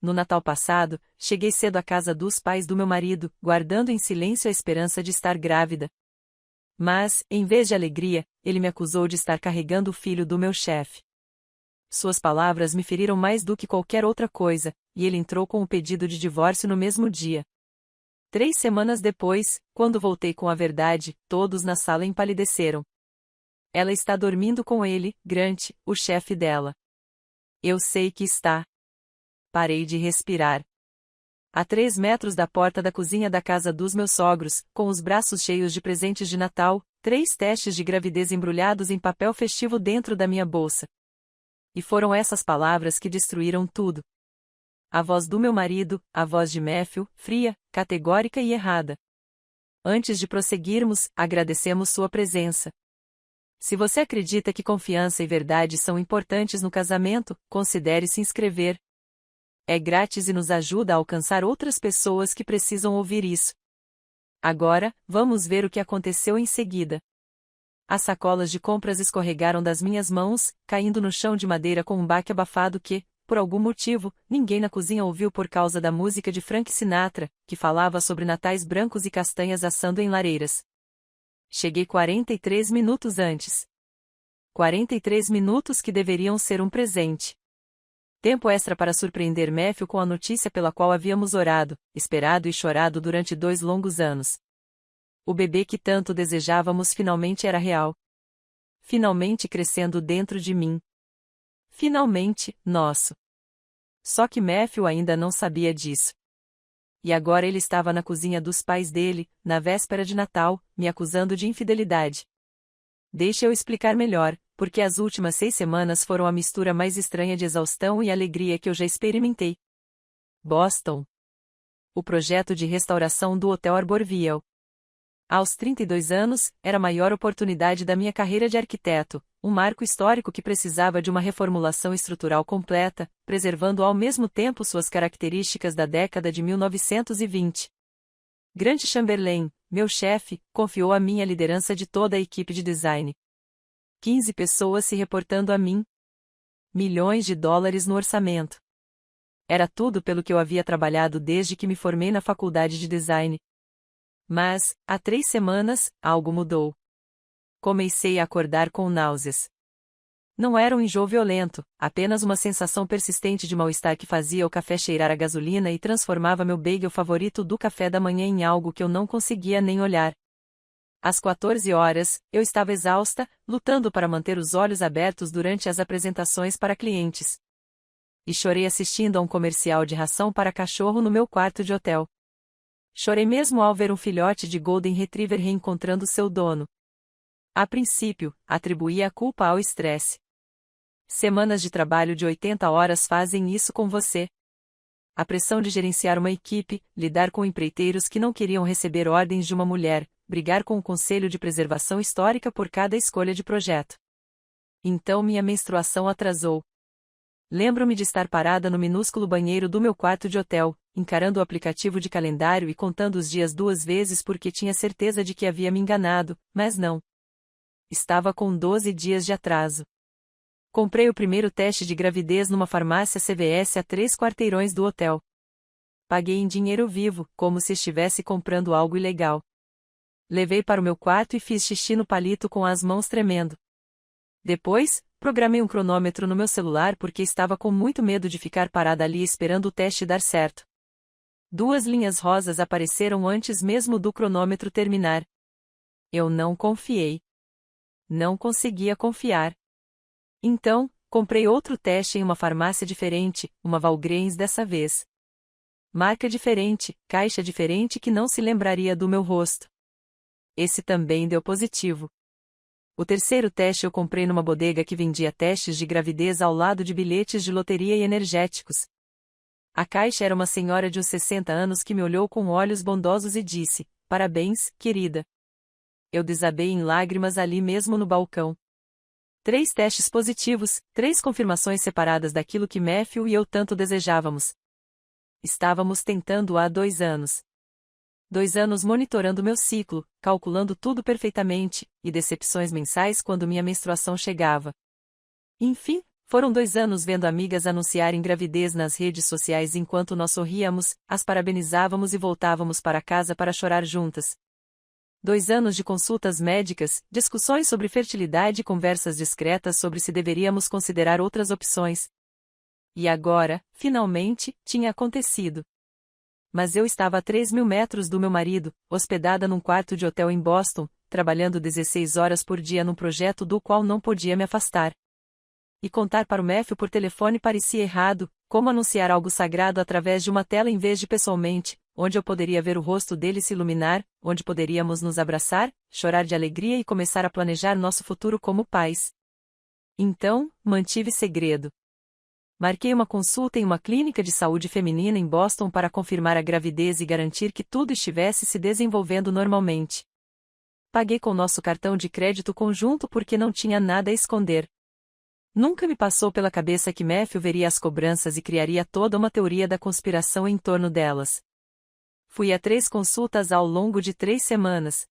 no Natal passado, cheguei cedo à casa dos pais do meu marido, guardando em silêncio a esperança de estar grávida. Mas, em vez de alegria, ele me acusou de estar carregando o filho do meu chefe. Suas palavras me feriram mais do que qualquer outra coisa, e ele entrou com o pedido de divórcio no mesmo dia. 3 semanas depois, quando voltei com a verdade, todos na sala empalideceram. Ela está dormindo com ele, Grant, o chefe dela. Eu sei que está. Parei de respirar. A 3 metros da porta da cozinha da casa dos meus sogros, com os braços cheios de presentes de Natal, 3 testes de gravidez embrulhados em papel festivo dentro da minha bolsa. E foram essas palavras que destruíram tudo. A voz do meu marido, a voz de Matthew, fria, categórica e errada. Antes de prosseguirmos, agradecemos sua presença. Se você acredita que confiança e verdade são importantes no casamento, considere se inscrever. É grátis e nos ajuda a alcançar outras pessoas que precisam ouvir isso. Agora, vamos ver o que aconteceu em seguida. As sacolas de compras escorregaram das minhas mãos, caindo no chão de madeira com um baque abafado que, por algum motivo, ninguém na cozinha ouviu por causa da música de Frank Sinatra, que falava sobre natais brancos e castanhas assando em lareiras. Cheguei 43 minutos antes. 43 minutos que deveriam ser um presente. Tempo extra para surpreender Matthew com a notícia pela qual havíamos orado, esperado e chorado durante 2 longos anos. O bebê que tanto desejávamos finalmente era real. Finalmente crescendo dentro de mim. Finalmente, nosso. Só que Matthew ainda não sabia disso. E agora ele estava na cozinha dos pais dele, na véspera de Natal, me acusando de infidelidade. Deixa eu explicar melhor, porque as últimas 6 semanas foram a mistura mais estranha de exaustão e alegria que eu já experimentei. Boston. O projeto de restauração do Hotel Arborville. Aos 32 anos, era a maior oportunidade da minha carreira de arquiteto, um marco histórico que precisava de uma reformulação estrutural completa, preservando ao mesmo tempo suas características da década de 1920. Grant Chamberlain, meu chefe, confiou a mim a liderança de toda a equipe de design. 15 pessoas se reportando a mim. Milhões de dólares no orçamento. Era tudo pelo que eu havia trabalhado desde que me formei na faculdade de design. Mas, há 3 semanas, algo mudou. Comecei a acordar com náuseas. Não era um enjoo violento, apenas uma sensação persistente de mal-estar que fazia o café cheirar a gasolina e transformava meu bagel favorito do café da manhã em algo que eu não conseguia nem olhar. Às 14 horas, eu estava exausta, lutando para manter os olhos abertos durante as apresentações para clientes. E chorei assistindo a um comercial de ração para cachorro no meu quarto de hotel. Chorei mesmo ao ver um filhote de Golden Retriever reencontrando seu dono. A princípio, atribuía a culpa ao estresse. Semanas de trabalho de 80 horas fazem isso com você. A pressão de gerenciar uma equipe, lidar com empreiteiros que não queriam receber ordens de uma mulher, brigar com o Conselho de Preservação Histórica por cada escolha de projeto. Então minha menstruação atrasou. Lembro-me de estar parada no minúsculo banheiro do meu quarto de hotel, encarando o aplicativo de calendário e contando os dias 2 vezes porque tinha certeza de que havia me enganado, mas não. Estava com 12 dias de atraso. Comprei o primeiro teste de gravidez numa farmácia CVS a 3 quarteirões do hotel. Paguei em dinheiro vivo, como se estivesse comprando algo ilegal. Levei para o meu quarto e fiz xixi no palito com as mãos tremendo. Depois, programei um cronômetro no meu celular porque estava com muito medo de ficar parada ali esperando o teste dar certo. 2 linhas rosas apareceram antes mesmo do cronômetro terminar. Eu não confiei. Não conseguia confiar. Então, comprei outro teste em uma farmácia diferente, uma Walgreens dessa vez. Marca diferente, caixa diferente que não se lembraria do meu rosto. Esse também deu positivo. O terceiro teste eu comprei numa bodega que vendia testes de gravidez ao lado de bilhetes de loteria e energéticos. A caixa era uma senhora de uns 60 anos que me olhou com olhos bondosos e disse: "Parabéns, querida." Eu desabei em lágrimas ali mesmo no balcão. 3 testes positivos, 3 confirmações separadas daquilo que Matthew e eu tanto desejávamos. Estávamos tentando há 2 anos. 2 anos monitorando meu ciclo, calculando tudo perfeitamente, e decepções mensais quando minha menstruação chegava. Enfim, Foram 2 anos vendo amigas anunciarem gravidez nas redes sociais enquanto nós sorríamos, as parabenizávamos e voltávamos para casa para chorar juntas. 2 anos de consultas médicas, discussões sobre fertilidade e conversas discretas sobre se deveríamos considerar outras opções. E agora, finalmente, tinha acontecido. Mas eu estava a 3.000 metros do meu marido, hospedada num quarto de hotel em Boston, trabalhando 16 horas por dia num projeto do qual não podia me afastar. E contar para o Matthew por telefone parecia errado, como anunciar algo sagrado através de uma tela em vez de pessoalmente, onde eu poderia ver o rosto dele se iluminar, onde poderíamos nos abraçar, chorar de alegria e começar a planejar nosso futuro como pais. Então, mantive segredo. Marquei uma consulta em uma clínica de saúde feminina em Boston para confirmar a gravidez e garantir que tudo estivesse se desenvolvendo normalmente. Paguei com nosso cartão de crédito conjunto porque não tinha nada a esconder. Nunca me passou pela cabeça que Matthew veria as cobranças e criaria toda uma teoria da conspiração em torno delas. Fui a 3 consultas ao longo de 3 semanas.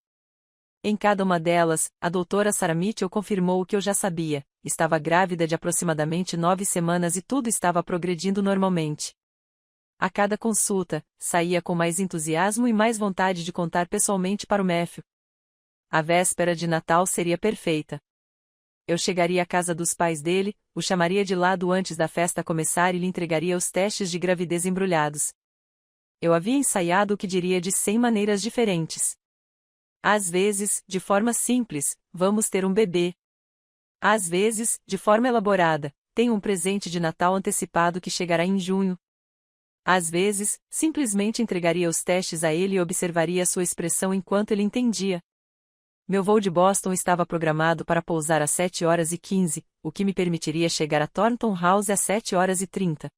Em cada uma delas, a doutora Sarah Mitchell confirmou o que eu já sabia: estava grávida de aproximadamente 9 semanas e tudo estava progredindo normalmente. A cada consulta, saía com mais entusiasmo e mais vontade de contar pessoalmente para o Matthew. A véspera de Natal seria perfeita. Eu chegaria à casa dos pais dele, o chamaria de lado antes da festa começar e lhe entregaria os testes de gravidez embrulhados. Eu havia ensaiado o que diria de 100 maneiras diferentes. Às vezes, de forma simples, vamos ter um bebê. Às vezes, de forma elaborada, tenho um presente de Natal antecipado que chegará em junho. Às vezes, simplesmente entregaria os testes a ele e observaria sua expressão enquanto ele entendia. Meu voo de Boston estava programado para pousar às 7h15, o que me permitiria chegar a Thornton House às 7h30.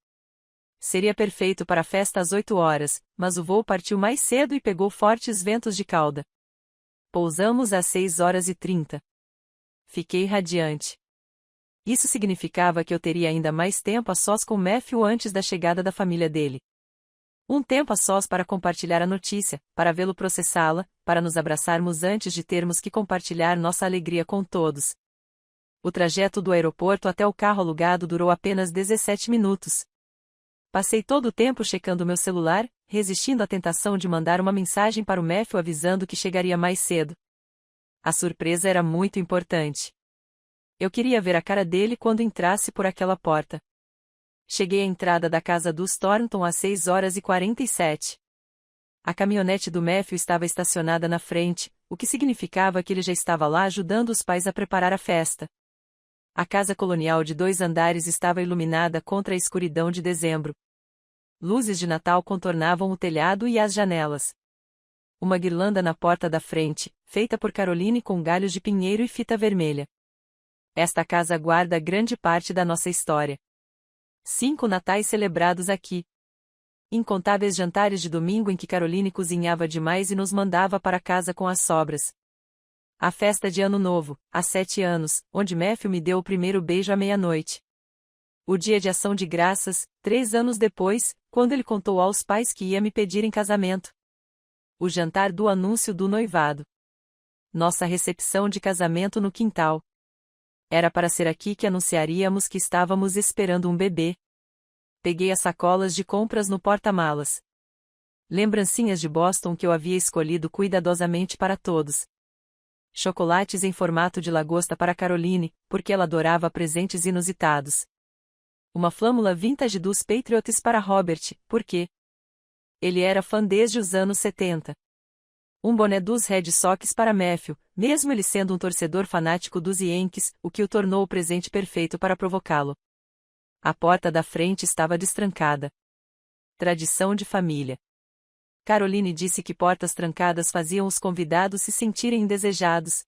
Seria perfeito para a festa às 8 horas, mas o voo partiu mais cedo e pegou fortes ventos de cauda. Pousamos às 6h30. Fiquei radiante. Isso significava que eu teria ainda mais tempo a sós com Matthew antes da chegada da família dele. Um tempo a sós para compartilhar a notícia, para vê-lo processá-la, para nos abraçarmos antes de termos que compartilhar nossa alegria com todos. O trajeto do aeroporto até o carro alugado durou apenas 17 minutos. Passei todo o tempo checando meu celular, resistindo à tentação de mandar uma mensagem para o Matthew avisando que chegaria mais cedo. A surpresa era muito importante. Eu queria ver a cara dele quando entrasse por aquela porta. Cheguei à entrada da casa dos Thornton às 6h47. A caminhonete do Matthew estava estacionada na frente, o que significava que ele já estava lá ajudando os pais a preparar a festa. A casa colonial de 2 andares estava iluminada contra a escuridão de dezembro. Luzes de Natal contornavam o telhado e as janelas. Uma guirlanda na porta da frente, feita por Caroline com galhos de pinheiro e fita vermelha. Esta casa guarda grande parte da nossa história. 5 natais celebrados aqui. Incontáveis jantares de domingo em que Caroline cozinhava demais e nos mandava para casa com as sobras. A festa de Ano Novo, há 7 anos, onde Matthew me deu o primeiro beijo à meia-noite. O dia de ação de graças, 3 anos depois, quando ele contou aos pais que ia me pedir em casamento. O jantar do anúncio do noivado. Nossa recepção de casamento no quintal. Era para ser aqui que anunciaríamos que estávamos esperando um bebê. Peguei as sacolas de compras no porta-malas. Lembrancinhas de Boston que eu havia escolhido cuidadosamente para todos. Chocolates em formato de lagosta para Caroline, porque ela adorava presentes inusitados. Uma flâmula vintage dos Patriots para Robert, porque ele era fã desde os anos 70. Um boné dos Red Sox para Matthew, mesmo ele sendo um torcedor fanático dos Yankees, o que o tornou o presente perfeito para provocá-lo. A porta da frente estava destrancada. Tradição de família. Caroline disse que portas trancadas faziam os convidados se sentirem indesejados.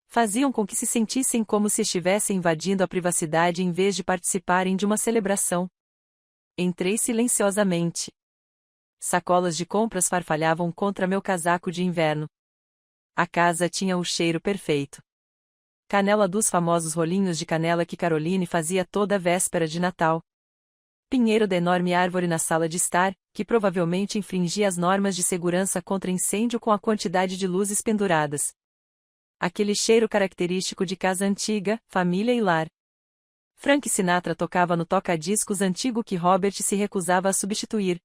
Faziam com que se sentissem como se estivessem invadindo a privacidade em vez de participarem de uma celebração. Entrei silenciosamente. Sacolas de compras farfalhavam contra meu casaco de inverno. A casa tinha o cheiro perfeito. Canela dos famosos rolinhos de canela que Caroline fazia toda a véspera de Natal. Pinheiro da enorme árvore na sala de estar, que provavelmente infringia as normas de segurança contra incêndio com a quantidade de luzes penduradas. Aquele cheiro característico de casa antiga, família e lar. Frank Sinatra tocava no toca-discos antigo que Robert se recusava a substituir.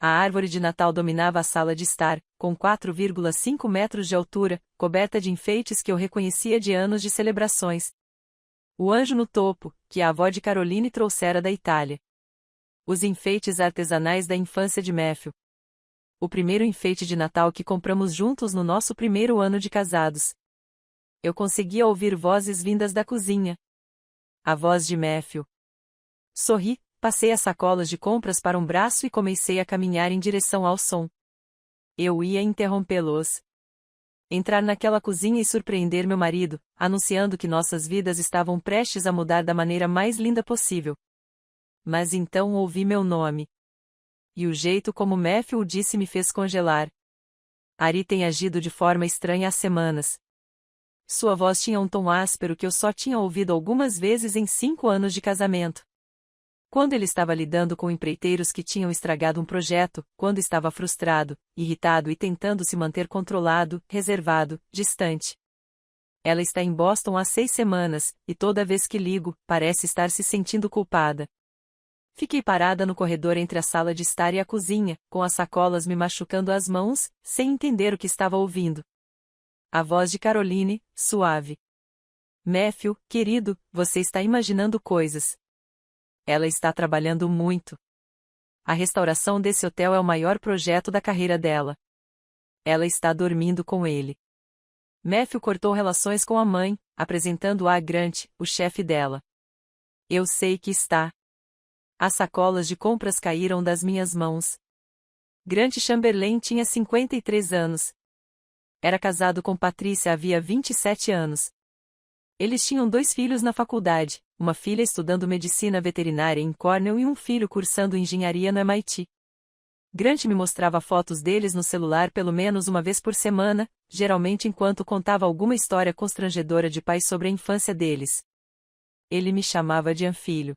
A árvore de Natal dominava a sala de estar, com 4,5 metros de altura, coberta de enfeites que eu reconhecia de anos de celebrações. O anjo no topo, que a avó de Caroline trouxera da Itália. Os enfeites artesanais da infância de Matthew. O primeiro enfeite de Natal que compramos juntos no nosso primeiro ano de casados. Eu conseguia ouvir vozes vindas da cozinha. A voz de Matthew. Sorri, passei as sacolas de compras para um braço e comecei a caminhar em direção ao som. Eu ia interrompê-los. Entrar naquela cozinha e surpreender meu marido, anunciando que nossas vidas estavam prestes a mudar da maneira mais linda possível. Mas então ouvi meu nome. E o jeito como Matthew o disse me fez congelar. Ari tem agido de forma estranha há semanas. Sua voz tinha um tom áspero que eu só tinha ouvido algumas vezes em 5 anos de casamento. Quando ele estava lidando com empreiteiros que tinham estragado um projeto, quando estava frustrado, irritado e tentando se manter controlado, reservado, distante. Ela está em Boston há 6 semanas, e toda vez que ligo, parece estar se sentindo culpada. Fiquei parada no corredor entre a sala de estar e a cozinha, com as sacolas me machucando as mãos, sem entender o que estava ouvindo. A voz de Caroline, suave. Matthew, querido, você está imaginando coisas. Ela está trabalhando muito. A restauração desse hotel é o maior projeto da carreira dela. Ela está dormindo com ele. Matthew cortou relações com a mãe, apresentando-a a Grant, o chefe dela. Eu sei que está. As sacolas de compras caíram das minhas mãos. Grant Chamberlain tinha 53 anos. Era casado com Patrícia havia 27 anos. Eles tinham 2 filhos na faculdade, uma filha estudando medicina veterinária em Cornell e um filho cursando engenharia no MIT. Grant me mostrava fotos deles no celular pelo menos uma vez por semana, geralmente enquanto contava alguma história constrangedora de pais sobre a infância deles. Ele me chamava de Anfilho.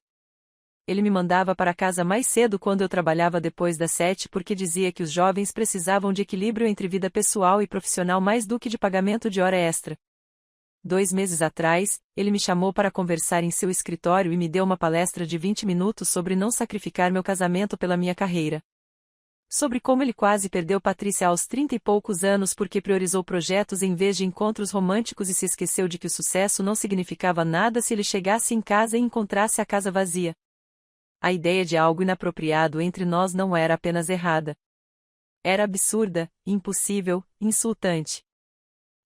Ele me mandava para casa mais cedo quando eu trabalhava depois das 7 porque dizia que os jovens precisavam de equilíbrio entre vida pessoal e profissional mais do que de pagamento de hora extra. 2 meses atrás, ele me chamou para conversar em seu escritório e me deu uma palestra de 20 minutos sobre não sacrificar meu casamento pela minha carreira. Sobre como ele quase perdeu Patrícia aos 30 e poucos anos porque priorizou projetos em vez de encontros românticos e se esqueceu de que o sucesso não significava nada se ele chegasse em casa e encontrasse a casa vazia. A ideia de algo inapropriado entre nós não era apenas errada. Era absurda, impossível, insultante.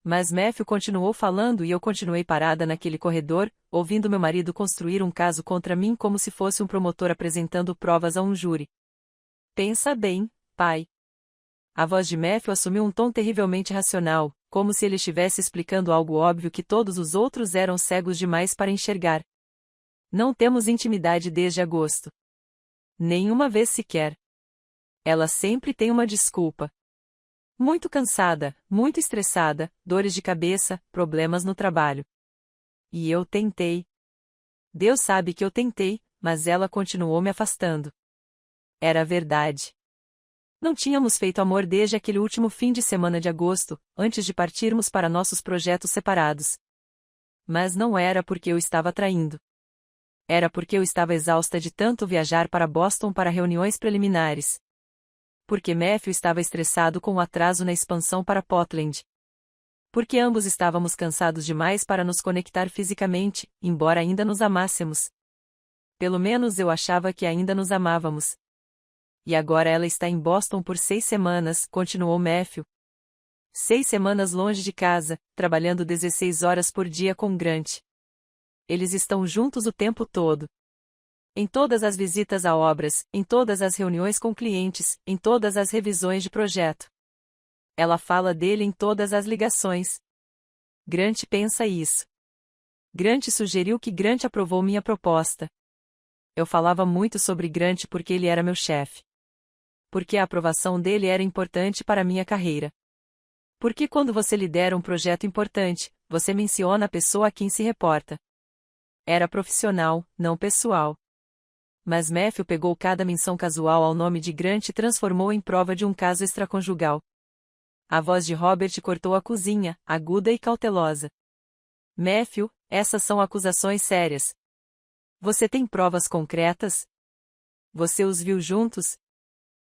Mas Matthew continuou falando e eu continuei parada naquele corredor, ouvindo meu marido construir um caso contra mim como se fosse um promotor apresentando provas a um júri. Pensa bem, pai. A voz de Matthew assumiu um tom terrivelmente racional, como se ele estivesse explicando algo óbvio que todos os outros eram cegos demais para enxergar. Não temos intimidade desde agosto. Nenhuma vez sequer. Ela sempre tem uma desculpa. Muito cansada, muito estressada, dores de cabeça, problemas no trabalho. E eu tentei. Deus sabe que eu tentei, mas ela continuou me afastando. Era verdade. Não tínhamos feito amor desde aquele último fim de semana de agosto, antes de partirmos para nossos projetos separados. Mas não era porque eu estava traindo. Era porque eu estava exausta de tanto viajar para Boston para reuniões preliminares. Porque Matthew estava estressado com o atraso na expansão para Portland. Porque ambos estávamos cansados demais para nos conectar fisicamente, embora ainda nos amássemos. Pelo menos eu achava que ainda nos amávamos. E agora ela está em Boston por 6 semanas, continuou Matthew. 6 semanas longe de casa, trabalhando 16 horas por dia com Grant. Eles estão juntos o tempo todo. Em todas as visitas a obras, em todas as reuniões com clientes, em todas as revisões de projeto. Ela fala dele em todas as ligações. Grant pensa isso. Grant sugeriu que Grant aprovou minha proposta. Eu falava muito sobre Grant porque ele era meu chefe. Porque a aprovação dele era importante para minha carreira. Porque quando você lidera um projeto importante, você menciona a pessoa a quem se reporta. Era profissional, não pessoal. Mas Matthew pegou cada menção casual ao nome de Grant e transformou em prova de um caso extraconjugal. A voz de Robert cortou a cozinha, aguda e cautelosa. Matthew, essas são acusações sérias. Você tem provas concretas? Você os viu juntos?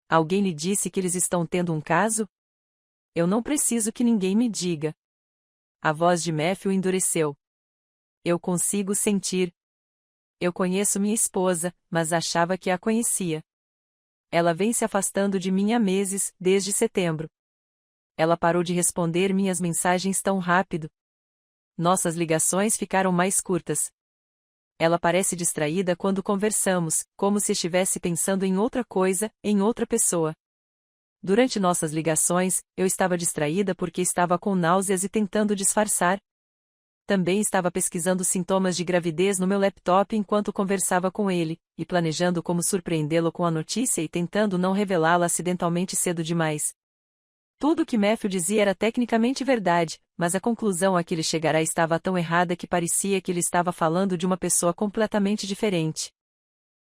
Alguém lhe disse que eles estão tendo um caso? Eu não preciso que ninguém me diga. A voz de Matthew endureceu. Eu consigo sentir. Eu conheço minha esposa, mas achava que a conhecia. Ela vem se afastando de mim há meses, desde setembro. Ela parou de responder minhas mensagens tão rápido. Nossas ligações ficaram mais curtas. Ela parece distraída quando conversamos, como se estivesse pensando em outra coisa, em outra pessoa. Durante nossas ligações, eu estava distraída porque estava com náuseas e tentando disfarçar. Também estava pesquisando sintomas de gravidez no meu laptop enquanto conversava com ele, e planejando como surpreendê-lo com a notícia e tentando não revelá-la acidentalmente cedo demais. Tudo o que Matthew dizia era tecnicamente verdade, mas a conclusão a que ele chegará estava tão errada que parecia que ele estava falando de uma pessoa completamente diferente.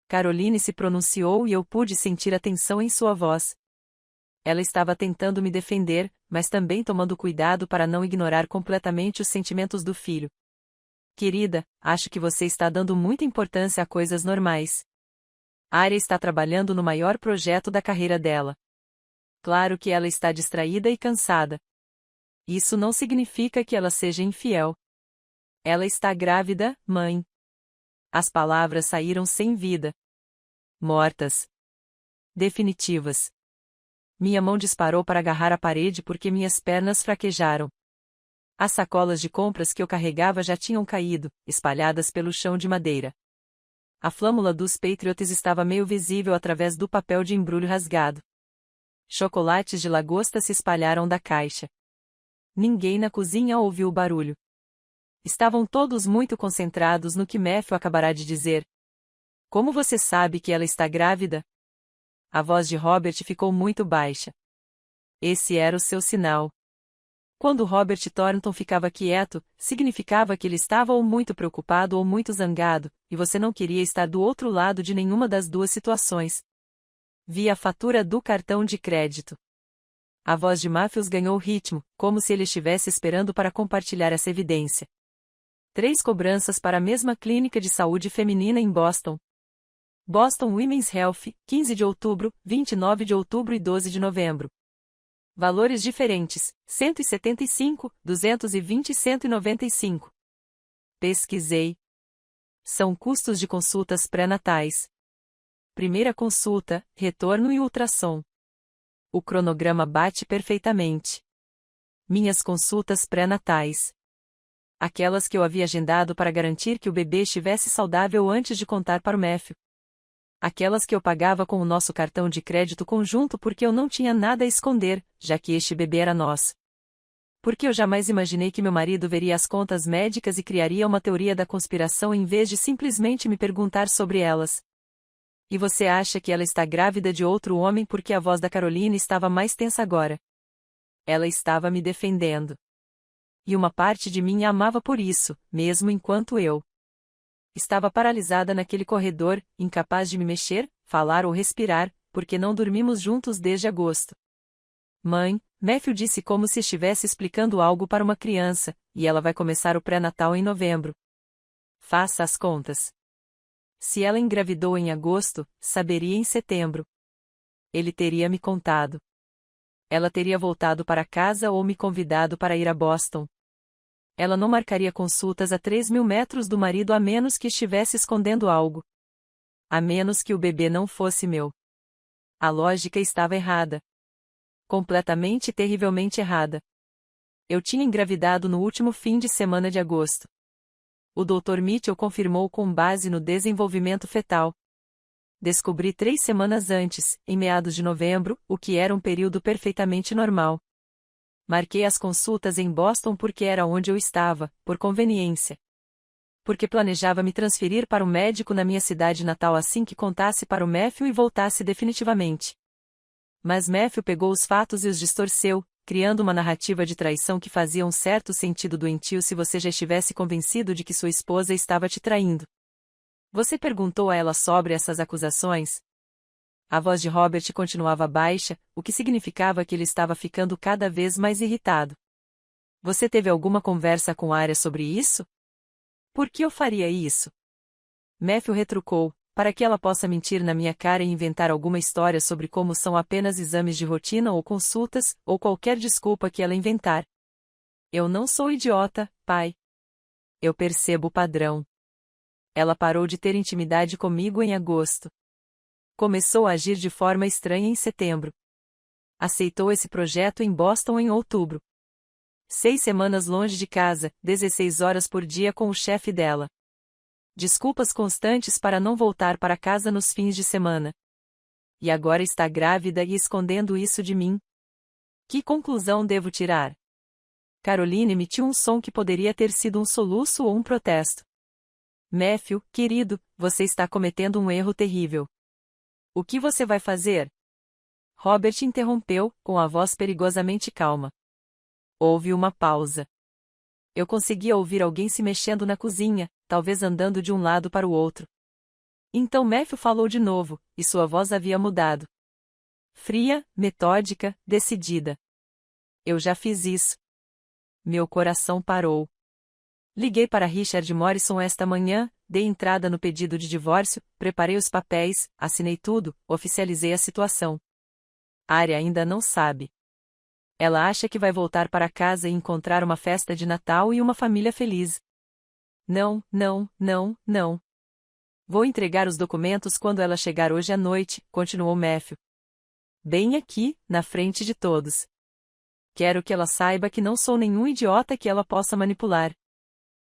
Caroline se pronunciou e eu pude sentir a tensão em sua voz. Ela estava tentando me defender, mas também tomando cuidado para não ignorar completamente os sentimentos do filho. Querida, acho que você está dando muita importância a coisas normais. Arya está trabalhando no maior projeto da carreira dela. Claro que ela está distraída e cansada. Isso não significa que ela seja infiel. Ela está grávida, mãe. As palavras saíram sem vida. Mortas. Definitivas. Minha mão disparou para agarrar a parede porque minhas pernas fraquejaram. As sacolas de compras que eu carregava já tinham caído, espalhadas pelo chão de madeira. A flâmula dos Patriots estava meio visível através do papel de embrulho rasgado. Chocolates de lagosta se espalharam da caixa. Ninguém na cozinha ouviu o barulho. Estavam todos muito concentrados no que Matthew acabará de dizer. Como você sabe que ela está grávida? A voz de Robert ficou muito baixa. Esse era o seu sinal. Quando Robert Thornton ficava quieto, significava que ele estava ou muito preocupado ou muito zangado, e você não queria estar do outro lado de nenhuma das duas situações. Vi a fatura do cartão de crédito. A voz de Matthews ganhou ritmo, como se ele estivesse esperando para compartilhar essa evidência. 3 cobranças para a mesma clínica de saúde feminina em Boston. Boston Women's Health, 15 de outubro, 29 de outubro e 12 de novembro. Valores diferentes, 175, 220 e 195. Pesquisei. São custos de consultas pré-natais. Primeira consulta, retorno e ultrassom. O cronograma bate perfeitamente. Minhas consultas pré-natais. Aquelas que eu havia agendado para garantir que o bebê estivesse saudável antes de contar para o Matthew. Aquelas que eu pagava com o nosso cartão de crédito conjunto porque eu não tinha nada a esconder, já que este bebê era nosso. Porque eu jamais imaginei que meu marido veria as contas médicas e criaria uma teoria da conspiração em vez de simplesmente me perguntar sobre elas. E você acha que ela está grávida de outro homem porque a voz da Caroline estava mais tensa agora? Ela estava me defendendo. E uma parte de mim a amava por isso, mesmo enquanto eu estava paralisada naquele corredor, incapaz de me mexer, falar ou respirar, porque não dormimos juntos desde agosto. Mãe, Matthew disse como se estivesse explicando algo para uma criança, e ela vai começar o pré-natal em novembro. Faça as contas. Se ela engravidou em agosto, saberia em setembro. Ele teria me contado. Ela teria voltado para casa ou me convidado para ir a Boston. Ela não marcaria consultas a 3.000 metros do marido a menos que estivesse escondendo algo. A menos que o bebê não fosse meu. A lógica estava errada. Completamente e terrivelmente errada. Eu tinha engravidado no último fim de semana de agosto. O Dr. Mitchell confirmou com base no desenvolvimento fetal. Descobri 3 semanas antes, em meados de novembro, o que era um período perfeitamente normal. Marquei as consultas em Boston porque era onde eu estava, por conveniência. Porque planejava me transferir para o médico na minha cidade natal assim que contasse para o Matthew e voltasse definitivamente. Mas Matthew pegou os fatos e os distorceu, criando uma narrativa de traição que fazia um certo sentido doentio se você já estivesse convencido de que sua esposa estava te traindo. Você perguntou a ela sobre essas acusações? A voz de Robert continuava baixa, o que significava que ele estava ficando cada vez mais irritado. Você teve alguma conversa com Arya sobre isso? Por que eu faria isso? Matthew retrucou, para que ela possa mentir na minha cara e inventar alguma história sobre como são apenas exames de rotina ou consultas, ou qualquer desculpa que ela inventar. Eu não sou idiota, pai. Eu percebo o padrão. Ela parou de ter intimidade comigo em agosto. Começou a agir de forma estranha em setembro. Aceitou esse projeto em Boston em outubro. 6 semanas longe de casa, 16 horas por dia com o chefe dela. Desculpas constantes para não voltar para casa nos fins de semana. E agora está grávida e escondendo isso de mim? Que conclusão devo tirar? Caroline emitiu um som que poderia ter sido um soluço ou um protesto. Matthew, querido, você está cometendo um erro terrível. O que você vai fazer? Robert interrompeu, com a voz perigosamente calma. Houve uma pausa. Eu conseguia ouvir alguém se mexendo na cozinha, talvez andando de um lado para o outro. Então Matthew falou de novo, e sua voz havia mudado. Fria, metódica, decidida. Eu já fiz isso. Meu coração parou. Liguei para Richard Morrison esta manhã, dei entrada no pedido de divórcio, preparei os papéis, assinei tudo, oficializei a situação. Arya ainda não sabe. Ela acha que vai voltar para casa e encontrar uma festa de Natal e uma família feliz. Não, não, não, não. Vou entregar os documentos quando ela chegar hoje à noite, continuou Matthew. Bem aqui, na frente de todos. Quero que ela saiba que não sou nenhum idiota que ela possa manipular.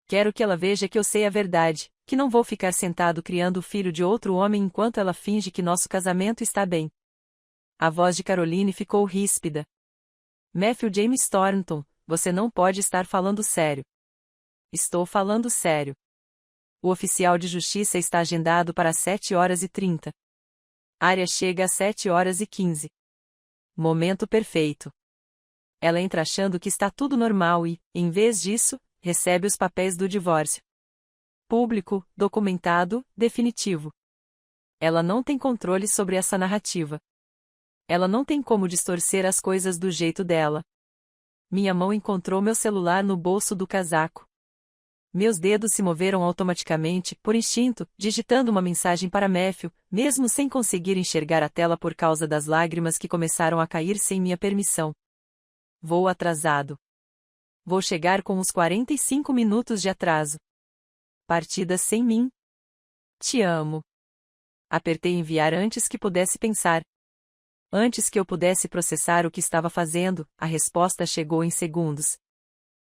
Quero que ela veja que eu sei a verdade, que não vou ficar sentado criando o filho de outro homem enquanto ela finge que nosso casamento está bem. A voz de Caroline ficou ríspida. Matthew James Thornton, você não pode estar falando sério. Estou falando sério. O oficial de justiça está agendado para 7h30. Arya chega às 7h15. Momento perfeito. Ela entra achando que está tudo normal e, em vez disso, recebe os papéis do divórcio. Público, documentado, definitivo. Ela não tem controle sobre essa narrativa. Ela não tem como distorcer as coisas do jeito dela. Minha mão encontrou meu celular no bolso do casaco. Meus dedos se moveram automaticamente, por instinto, digitando uma mensagem para Matthew, mesmo sem conseguir enxergar a tela por causa das lágrimas que começaram a cair sem minha permissão. Vou atrasado. Vou chegar com uns 45 minutos de atraso. Partida sem mim. Te amo. Apertei enviar antes que pudesse pensar. Antes que eu pudesse processar o que estava fazendo, a resposta chegou em segundos.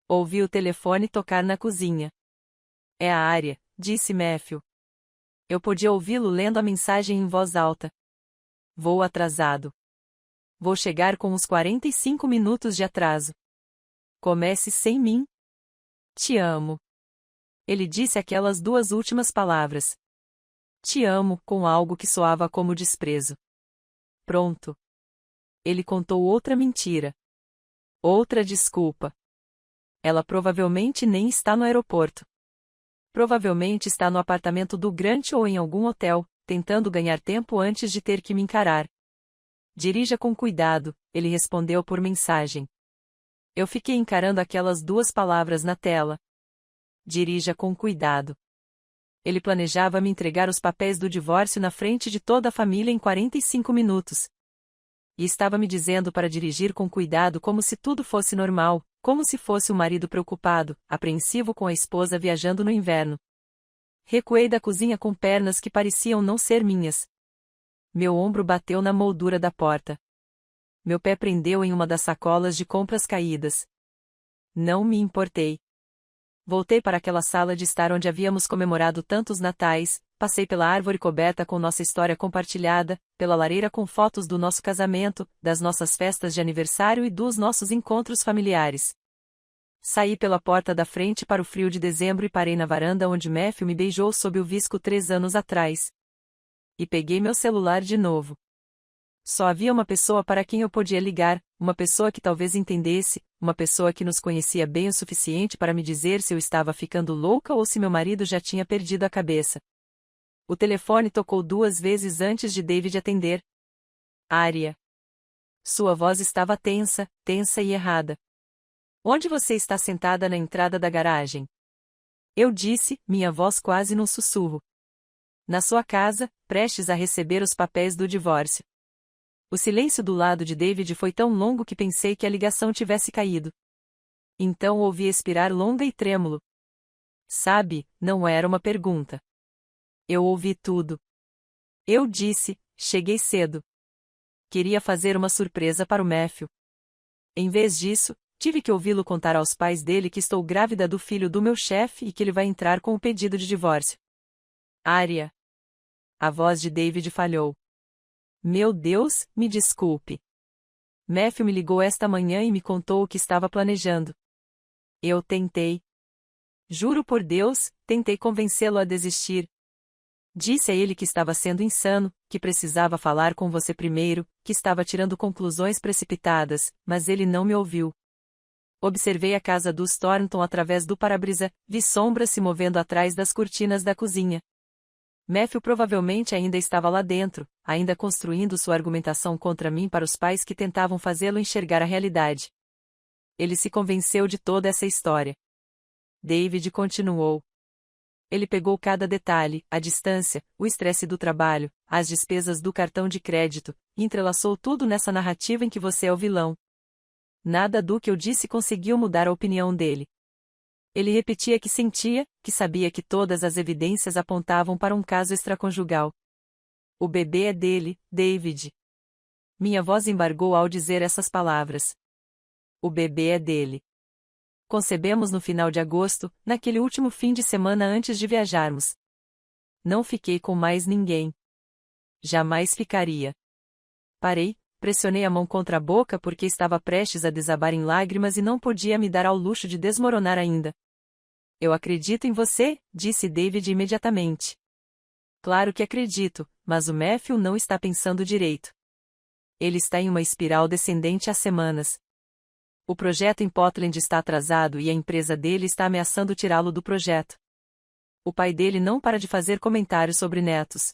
Ouvi o telefone tocar na cozinha. É a Arya, disse Matthew. Eu podia ouvi-lo lendo a mensagem em voz alta. Vou atrasado. Vou chegar com uns 45 minutos de atraso. Comece sem mim. Te amo. Ele disse aquelas duas últimas palavras. Te amo, com algo que soava como desprezo. Pronto. Ele contou outra mentira. Outra desculpa. Ela provavelmente nem está no aeroporto. Provavelmente está no apartamento do Grant ou em algum hotel, tentando ganhar tempo antes de ter que me encarar. Dirija com cuidado, ele respondeu por mensagem. Eu fiquei encarando aquelas duas palavras na tela. Dirija com cuidado. Ele planejava me entregar os papéis do divórcio na frente de toda a família em 45 minutos. E estava me dizendo para dirigir com cuidado como se tudo fosse normal, como se fosse um marido preocupado, apreensivo com a esposa viajando no inverno. Recuei da cozinha com pernas que pareciam não ser minhas. Meu ombro bateu na moldura da porta. Meu pé prendeu em uma das sacolas de compras caídas. Não me importei. Voltei para aquela sala de estar onde havíamos comemorado tantos natais, passei pela árvore coberta com nossa história compartilhada, pela lareira com fotos do nosso casamento, das nossas festas de aniversário e dos nossos encontros familiares. Saí pela porta da frente para o frio de dezembro e parei na varanda onde Matthew me beijou sob o visco 3 anos atrás. E peguei meu celular de novo. Só havia uma pessoa para quem eu podia ligar, uma pessoa que talvez entendesse, uma pessoa que nos conhecia bem o suficiente para me dizer se eu estava ficando louca ou se meu marido já tinha perdido a cabeça. O telefone tocou 2 vezes antes de David atender. Arya. Sua voz estava tensa, tensa e errada. Onde você está sentada na entrada da garagem? Eu disse, minha voz quase num sussurro. Na sua casa, prestes a receber os papéis do divórcio. O silêncio do lado de David foi tão longo que pensei que a ligação tivesse caído. Então ouvi expirar longa e trêmulo. Sabe, não era uma pergunta. Eu ouvi tudo. Eu disse, cheguei cedo. Queria fazer uma surpresa para o Matthew. Em vez disso, tive que ouvi-lo contar aos pais dele que estou grávida do filho do meu chefe e que ele vai entrar com o pedido de divórcio. Arya. A voz de David falhou. Meu Deus, me desculpe. Matthew me ligou esta manhã e me contou o que estava planejando. Eu tentei. Juro por Deus, tentei convencê-lo a desistir. Disse a ele que estava sendo insano, que precisava falar com você primeiro, que estava tirando conclusões precipitadas, mas ele não me ouviu. Observei a casa dos Thornton através do para-brisa, vi sombras se movendo atrás das cortinas da cozinha. Matthew provavelmente ainda estava lá dentro, ainda construindo sua argumentação contra mim para os pais que tentavam fazê-lo enxergar a realidade. Ele se convenceu de toda essa história. David continuou. Ele pegou cada detalhe, a distância, o estresse do trabalho, as despesas do cartão de crédito, e entrelaçou tudo nessa narrativa em que você é o vilão. Nada do que eu disse conseguiu mudar a opinião dele. Ele repetia que sentia, que sabia que todas as evidências apontavam para um caso extraconjugal. O bebê é dele, David. Minha voz embargou ao dizer essas palavras. O bebê é dele. Concebemos no final de agosto, naquele último fim de semana antes de viajarmos. Não fiquei com mais ninguém. Jamais ficaria. Parei, pressionei a mão contra a boca porque estava prestes a desabar em lágrimas e não podia me dar ao luxo de desmoronar ainda. Eu acredito em você, disse David imediatamente. Claro que acredito, mas o Matthew não está pensando direito. Ele está em uma espiral descendente há semanas. O projeto em Portland está atrasado e a empresa dele está ameaçando tirá-lo do projeto. O pai dele não para de fazer comentários sobre netos.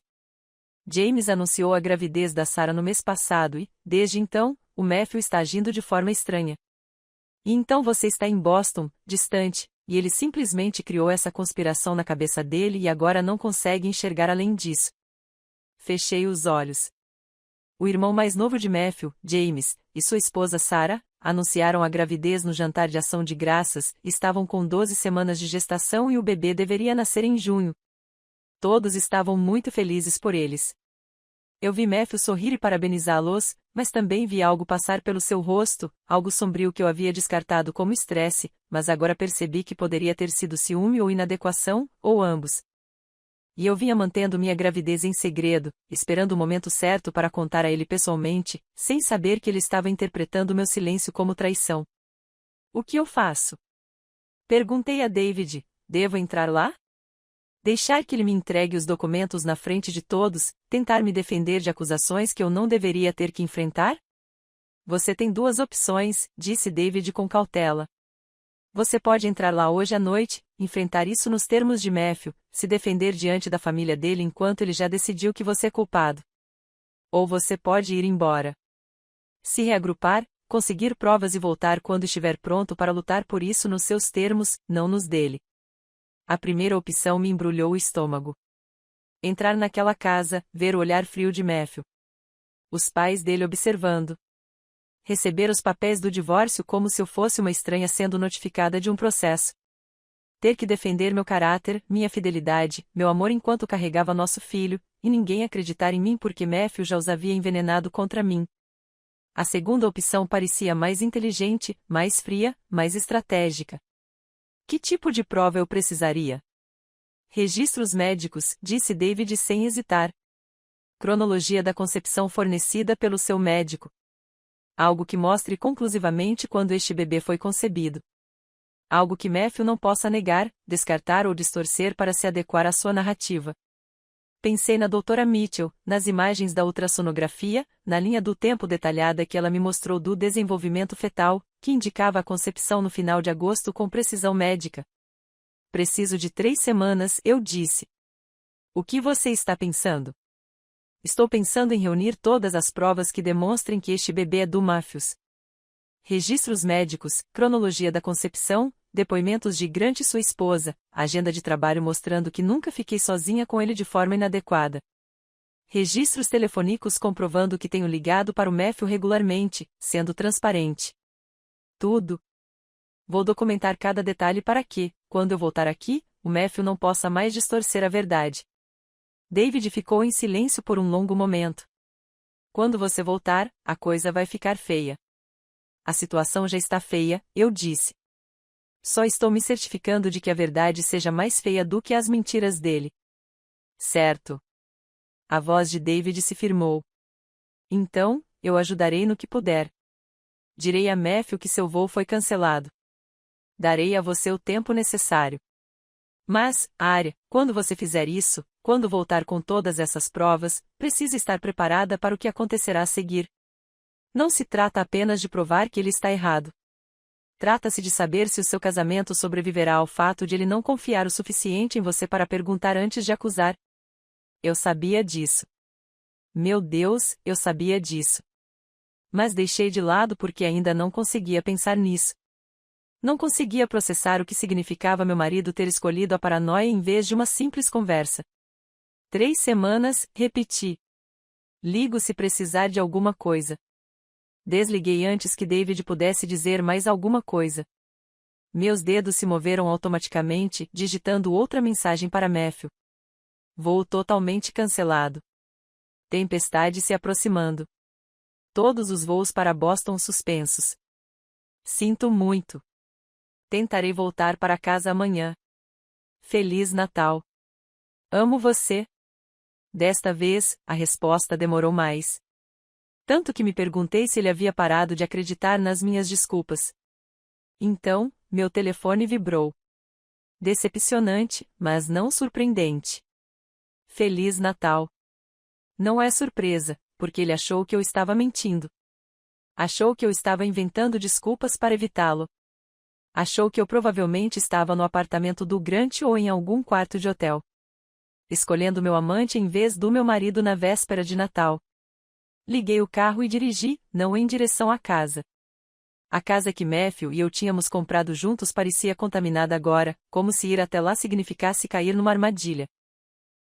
James anunciou a gravidez da Sarah no mês passado e, desde então, o Matthew está agindo de forma estranha. E então você está em Boston, distante, e ele simplesmente criou essa conspiração na cabeça dele e agora não consegue enxergar além disso. Fechei os olhos. O irmão mais novo de Matthew, James, e sua esposa Sarah, anunciaram a gravidez no jantar de ação de graças, estavam com 12 semanas de gestação e o bebê deveria nascer em junho. Todos estavam muito felizes por eles. Eu vi Matthew sorrir e parabenizá-los, mas também vi algo passar pelo seu rosto, algo sombrio que eu havia descartado como estresse, mas agora percebi que poderia ter sido ciúme ou inadequação, ou ambos. E eu vinha mantendo minha gravidez em segredo, esperando o momento certo para contar a ele pessoalmente, sem saber que ele estava interpretando meu silêncio como traição. O que eu faço? Perguntei a David, devo entrar lá? Deixar que ele me entregue os documentos na frente de todos, tentar me defender de acusações que eu não deveria ter que enfrentar? Você tem duas opções, disse David com cautela. Você pode entrar lá hoje à noite, enfrentar isso nos termos de Matthew, se defender diante da família dele enquanto ele já decidiu que você é culpado. Ou você pode ir embora. Se reagrupar, conseguir provas e voltar quando estiver pronto para lutar por isso nos seus termos, não nos dele. A primeira opção me embrulhou o estômago. Entrar naquela casa, ver o olhar frio de Matthew. Os pais dele observando. Receber os papéis do divórcio como se eu fosse uma estranha sendo notificada de um processo. Ter que defender meu caráter, minha fidelidade, meu amor enquanto carregava nosso filho, e ninguém acreditar em mim porque Matthew já os havia envenenado contra mim. A segunda opção parecia mais inteligente, mais fria, mais estratégica. Que tipo de prova eu precisaria? Registros médicos, disse David sem hesitar. Cronologia da concepção fornecida pelo seu médico. Algo que mostre conclusivamente quando este bebê foi concebido. Algo que Matthew não possa negar, descartar ou distorcer para se adequar à sua narrativa. Pensei na doutora Mitchell, nas imagens da ultrassonografia, na linha do tempo detalhada que ela me mostrou do desenvolvimento fetal, que indicava a concepção no final de agosto com precisão médica. Preciso de 3 semanas, eu disse. O que você está pensando? Estou pensando em reunir todas as provas que demonstrem que este bebê é do Matthews. Registros médicos, cronologia da concepção, depoimentos de Grant e sua esposa, agenda de trabalho mostrando que nunca fiquei sozinha com ele de forma inadequada. Registros telefônicos comprovando que tenho ligado para o Matthew regularmente, sendo transparente. Tudo. Vou documentar cada detalhe para que, quando eu voltar aqui, o Matthew não possa mais distorcer a verdade. David ficou em silêncio por um longo momento. Quando você voltar, a coisa vai ficar feia. A situação já está feia, eu disse. Só estou me certificando de que a verdade seja mais feia do que as mentiras dele. Certo. A voz de David se firmou. Então, eu ajudarei no que puder. Direi a Matthew que seu voo foi cancelado. Darei a você o tempo necessário. Mas, Arya, quando você fizer isso, quando voltar com todas essas provas, precisa estar preparada para o que acontecerá a seguir. Não se trata apenas de provar que ele está errado. Trata-se de saber se o seu casamento sobreviverá ao fato de ele não confiar o suficiente em você para perguntar antes de acusar. Eu sabia disso. Meu Deus, eu sabia disso. Mas deixei de lado porque ainda não conseguia pensar nisso. Não conseguia processar o que significava meu marido ter escolhido a paranoia em vez de uma simples conversa. 3 semanas, repeti. Ligo se precisar de alguma coisa. Desliguei antes que David pudesse dizer mais alguma coisa. Meus dedos se moveram automaticamente, digitando outra mensagem para Matthew. Voo totalmente cancelado. Tempestade se aproximando. Todos os voos para Boston suspensos. Sinto muito. Tentarei voltar para casa amanhã. Feliz Natal. Amo você. Desta vez, a resposta demorou mais. Tanto que me perguntei se ele havia parado de acreditar nas minhas desculpas. Então, meu telefone vibrou. Decepcionante, mas não surpreendente. Feliz Natal. Não é surpresa, porque ele achou que eu estava mentindo. Achou que eu estava inventando desculpas para evitá-lo. Achou que eu provavelmente estava no apartamento do Grant ou em algum quarto de hotel. Escolhendo meu amante em vez do meu marido na véspera de Natal. Liguei o carro e dirigi, não em direção à casa. A casa que Matthew e eu tínhamos comprado juntos parecia contaminada agora, como se ir até lá significasse cair numa armadilha.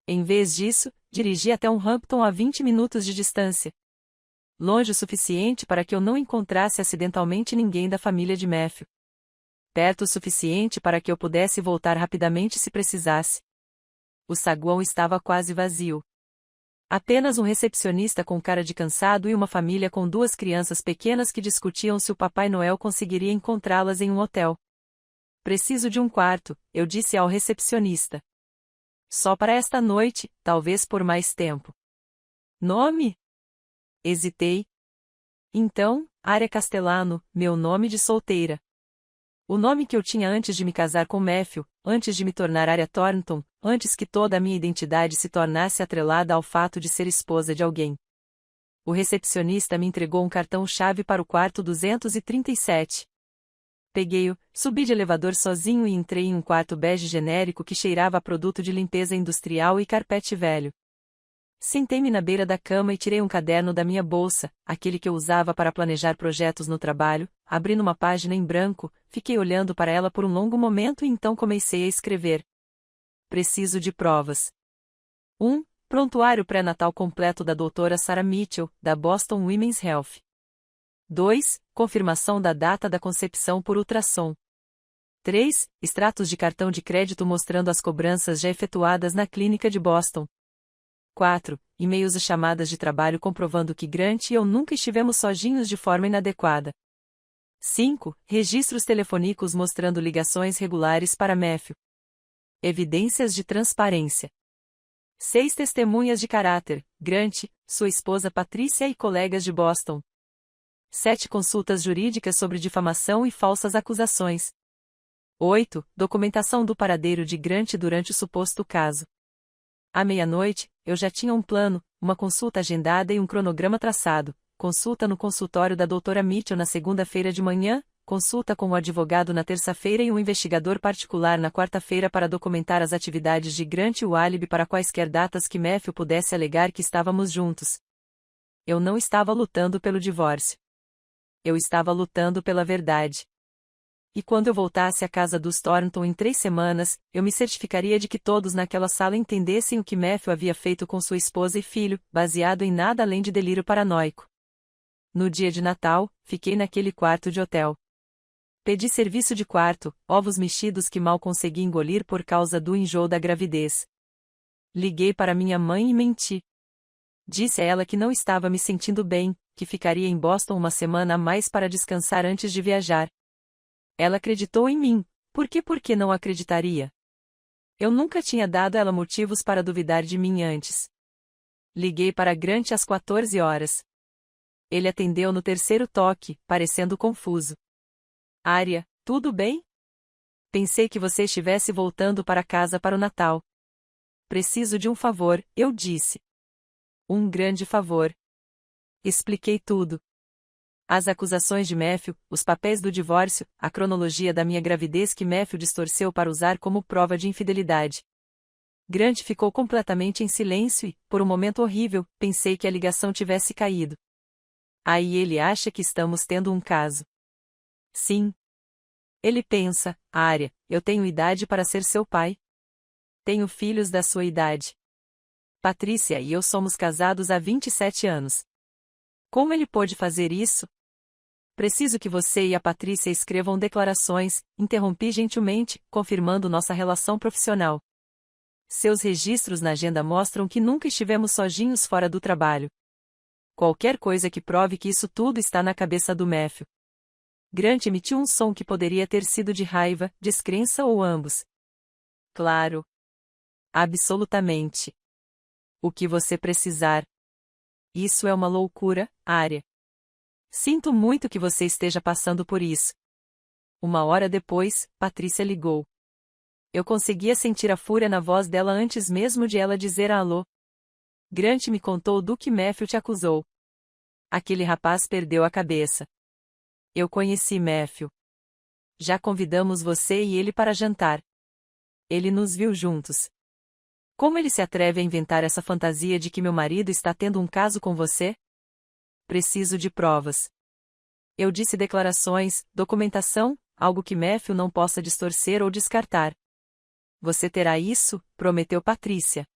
Em vez disso, dirigi até um Hampton a 20 minutos de distância. Longe o suficiente para que eu não encontrasse acidentalmente ninguém da família de Matthew. Perto o suficiente para que eu pudesse voltar rapidamente se precisasse. O saguão estava quase vazio. Apenas um recepcionista com cara de cansado e uma família com 2 crianças pequenas que discutiam se o Papai Noel conseguiria encontrá-las em um hotel. Preciso de um quarto, eu disse ao recepcionista. Só para esta noite, talvez por mais tempo. Nome? Hesitei. Então, Arya Castellano, meu nome de solteira. O nome que eu tinha antes de me casar com Matthew, antes de me tornar Arya Thornton, antes que toda a minha identidade se tornasse atrelada ao fato de ser esposa de alguém. O recepcionista me entregou um cartão-chave para o quarto 237. Peguei-o, subi de elevador sozinho e entrei em um quarto bege genérico que cheirava a produto de limpeza industrial e carpete velho. Sentei-me na beira da cama e tirei um caderno da minha bolsa, aquele que eu usava para planejar projetos no trabalho, abri numa página em branco, fiquei olhando para ela por um longo momento e então comecei a escrever. Preciso de provas. 1. Prontuário pré-natal completo da doutora Sarah Mitchell, da Boston Women's Health. 2. Confirmação da data da concepção por ultrassom. 3. Extratos de cartão de crédito mostrando as cobranças já efetuadas na clínica de Boston. 4. E-mails e chamadas de trabalho comprovando que Grant e eu nunca estivemos sozinhos de forma inadequada. 5. Registros telefônicos mostrando ligações regulares para Matthew. Evidências de transparência. 6 testemunhas de caráter, Grant, sua esposa Patrícia e colegas de Boston. 7 consultas jurídicas sobre difamação e falsas acusações. 8. Documentação do paradeiro de Grant durante o suposto caso. À meia-noite, eu já tinha um plano, uma consulta agendada e um cronograma traçado, consulta no consultório da doutora Mitchell na segunda-feira de manhã, consulta com o advogado na terça-feira e um investigador particular na quarta-feira para documentar as atividades de Grant e o álibi para quaisquer datas que Matthew pudesse alegar que estávamos juntos. Eu não estava lutando pelo divórcio. Eu estava lutando pela verdade. E quando eu voltasse à casa dos Thornton em 3 semanas, eu me certificaria de que todos naquela sala entendessem o que Matthew havia feito com sua esposa e filho, baseado em nada além de delírio paranoico. No dia de Natal, fiquei naquele quarto de hotel. Pedi serviço de quarto, ovos mexidos que mal consegui engolir por causa do enjoo da gravidez. Liguei para minha mãe e menti. Disse a ela que não estava me sentindo bem, que ficaria em Boston uma semana a mais para descansar antes de viajar. Ela acreditou em mim, por que não acreditaria? Eu nunca tinha dado a ela motivos para duvidar de mim antes. Liguei para Grant às 14 horas. Ele atendeu no terceiro toque, parecendo confuso. Arya, tudo bem? Pensei que você estivesse voltando para casa para o Natal. Preciso de um favor, eu disse. Um grande favor. Expliquei tudo. As acusações de Matthew, os papéis do divórcio, a cronologia da minha gravidez que Matthew distorceu para usar como prova de infidelidade. Grant ficou completamente em silêncio e, por um momento horrível, pensei que a ligação tivesse caído. Aí ele acha que estamos tendo um caso. Sim. Ele pensa, Arya, eu tenho idade para ser seu pai. Tenho filhos da sua idade. Patrícia e eu somos casados há 27 anos. Como ele pôde fazer isso? Preciso que você e a Patrícia escrevam declarações, interrompi gentilmente, confirmando nossa relação profissional. Seus registros na agenda mostram que nunca estivemos sozinhos fora do trabalho. Qualquer coisa que prove que isso tudo está na cabeça do Matthew. Grant emitiu um som que poderia ter sido de raiva, descrença ou ambos. Claro. Absolutamente. O que você precisar. Isso é uma loucura, Arya. Sinto muito que você esteja passando por isso. 1 hora depois, Patrícia ligou. Eu conseguia sentir a fúria na voz dela antes mesmo de ela dizer alô. Grant me contou do que Matthew te acusou. Aquele rapaz perdeu a cabeça. Eu conheci Matthew. Já convidamos você e ele para jantar. Ele nos viu juntos. Como ele se atreve a inventar essa fantasia de que meu marido está tendo um caso com você? Preciso de provas. Eu disse declarações, documentação, algo que Matthew não possa distorcer ou descartar. Você terá isso, prometeu Patrícia.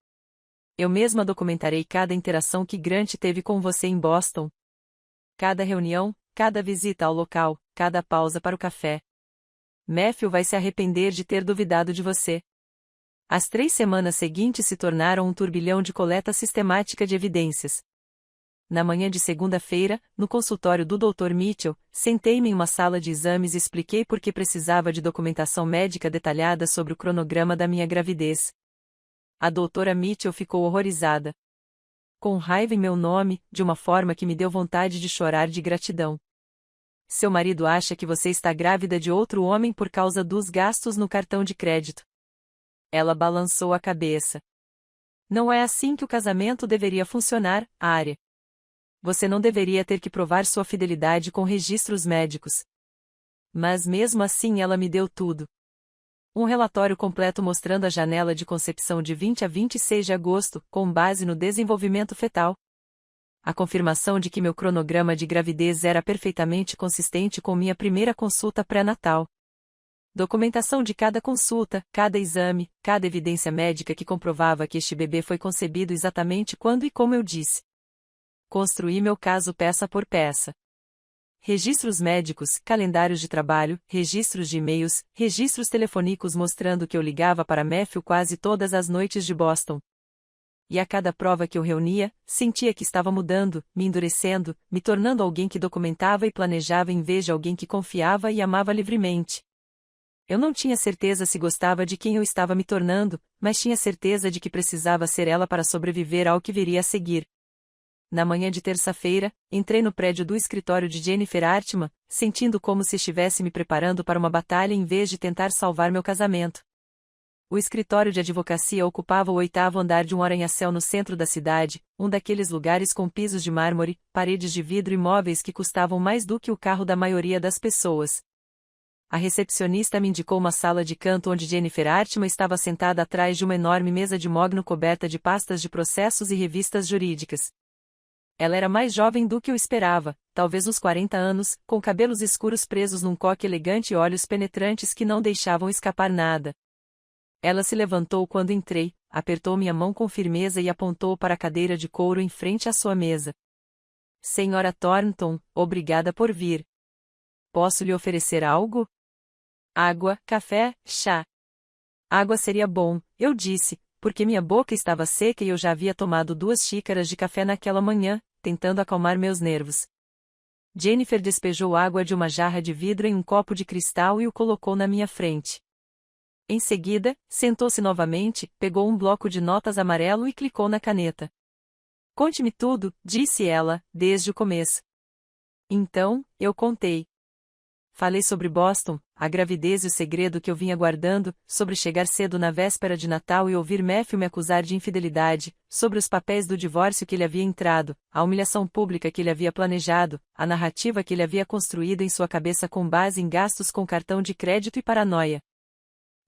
Eu mesma documentarei cada interação que Grant teve com você em Boston. Cada reunião, cada visita ao local, cada pausa para o café. Matthew vai se arrepender de ter duvidado de você. As 3 semanas seguintes se tornaram um turbilhão de coleta sistemática de evidências. Na manhã de segunda-feira, no consultório do Dr. Mitchell, sentei-me em uma sala de exames e expliquei por que precisava de documentação médica detalhada sobre o cronograma da minha gravidez. A doutora Mitchell ficou horrorizada. Com raiva em meu nome, de uma forma que me deu vontade de chorar de gratidão. Seu marido acha que você está grávida de outro homem por causa dos gastos no cartão de crédito. Ela balançou a cabeça. Não é assim que o casamento deveria funcionar, Arya. Você não deveria ter que provar sua fidelidade com registros médicos. Mas mesmo assim ela me deu tudo. Um relatório completo mostrando a janela de concepção de 20 a 26 de agosto, com base no desenvolvimento fetal. A confirmação de que meu cronograma de gravidez era perfeitamente consistente com minha primeira consulta pré-natal. Documentação de cada consulta, cada exame, cada evidência médica que comprovava que este bebê foi concebido exatamente quando e como eu disse. Construí meu caso peça por peça. Registros médicos, calendários de trabalho, registros de e-mails, registros telefônicos mostrando que eu ligava para Matthew quase todas as noites de Boston. E a cada prova que eu reunia, sentia que estava mudando, me endurecendo, me tornando alguém que documentava e planejava em vez de alguém que confiava e amava livremente. Eu não tinha certeza se gostava de quem eu estava me tornando, mas tinha certeza de que precisava ser ela para sobreviver ao que viria a seguir. Na manhã de terça-feira, entrei no prédio do escritório de Jennifer Artman, sentindo como se estivesse me preparando para uma batalha em vez de tentar salvar meu casamento. O escritório de advocacia ocupava o 8º andar de um arranha-céu no centro da cidade, um daqueles lugares com pisos de mármore, paredes de vidro e móveis que custavam mais do que o carro da maioria das pessoas. A recepcionista me indicou uma sala de canto onde Jennifer Artman estava sentada atrás de uma enorme mesa de mogno coberta de pastas de processos e revistas jurídicas. Ela era mais jovem do que eu esperava, talvez uns 40 anos, com cabelos escuros presos num coque elegante e olhos penetrantes que não deixavam escapar nada. Ela se levantou quando entrei, apertou minha mão com firmeza e apontou para a cadeira de couro em frente à sua mesa. Senhora Thornton, obrigada por vir. Posso lhe oferecer algo? Água, café, chá. Água seria bom, eu disse, porque minha boca estava seca e eu já havia tomado 2 xícaras de café naquela manhã, tentando acalmar meus nervos. Jennifer despejou água de uma jarra de vidro em um copo de cristal e o colocou na minha frente. Em seguida, sentou-se novamente, pegou um bloco de notas amarelo e clicou na caneta. Conte-me tudo, disse ela, desde o começo. Então, eu contei. Falei sobre Boston, a gravidez e o segredo que eu vinha guardando, sobre chegar cedo na véspera de Natal e ouvir Matthew me acusar de infidelidade, sobre os papéis do divórcio que ele havia entrado, a humilhação pública que ele havia planejado, a narrativa que ele havia construído em sua cabeça com base em gastos com cartão de crédito e paranoia.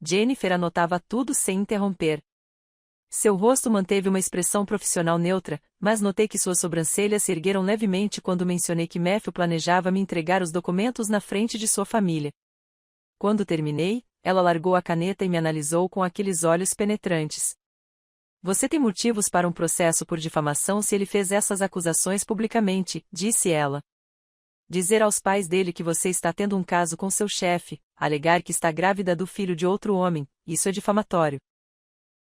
Jennifer anotava tudo sem interromper. Seu rosto manteve uma expressão profissional neutra, mas notei que suas sobrancelhas se ergueram levemente quando mencionei que Matthew planejava me entregar os documentos na frente de sua família. Quando terminei, ela largou a caneta e me analisou com aqueles olhos penetrantes. Você tem motivos para um processo por difamação se ele fez essas acusações publicamente, disse ela. Dizer aos pais dele que você está tendo um caso com seu chefe, alegar que está grávida do filho de outro homem, isso é difamatório.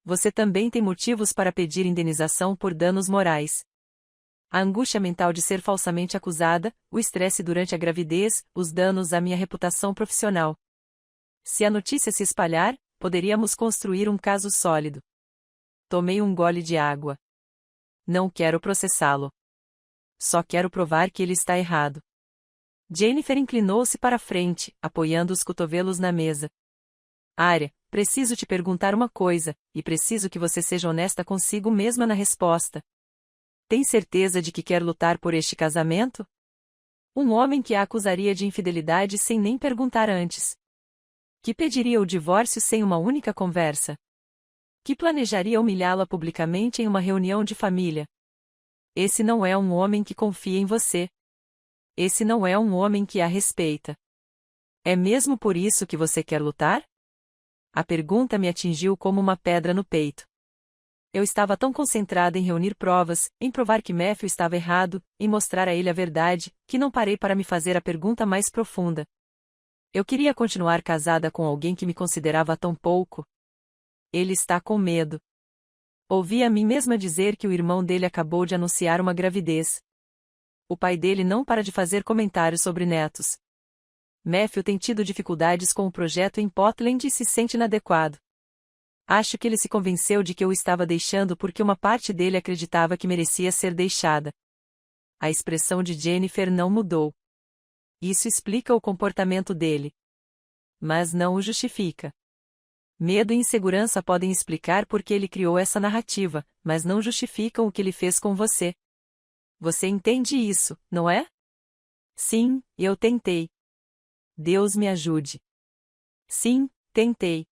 Você também tem motivos para pedir indenização por danos morais. A angústia mental de ser falsamente acusada, o estresse durante a gravidez, os danos à minha reputação profissional. Se a notícia se espalhar, poderíamos construir um caso sólido. Tomei um gole de água. Não quero processá-lo. Só quero provar que ele está errado. Jennifer inclinou-se para a frente, apoiando os cotovelos na mesa. Arya, preciso te perguntar uma coisa, e preciso que você seja honesta consigo mesma na resposta. Tem certeza de que quer lutar por este casamento? Um homem que a acusaria de infidelidade sem nem perguntar antes. Que pediria o divórcio sem uma única conversa. Que planejaria humilhá-la publicamente em uma reunião de família. Esse não é um homem que confia em você. Esse não é um homem que a respeita. É mesmo por isso que você quer lutar? A pergunta me atingiu como uma pedra no peito. Eu estava tão concentrada em reunir provas, em provar que Matthew estava errado, em mostrar a ele a verdade, que não parei para me fazer a pergunta mais profunda. Eu queria continuar casada com alguém que me considerava tão pouco. Ele está com medo. Ouvi a mim mesma dizer que o irmão dele acabou de anunciar uma gravidez. O pai dele não para de fazer comentários sobre netos. Matthew tem tido dificuldades com o projeto em Portland e se sente inadequado. Acho que ele se convenceu de que eu estava deixando porque uma parte dele acreditava que merecia ser deixada. A expressão de Jennifer não mudou. Isso explica o comportamento dele. Mas não o justifica. Medo e insegurança podem explicar por que ele criou essa narrativa, mas não justificam o que ele fez com você. Você entende isso, não é? Sim, eu tentei. Deus me ajude. Sim, tentei.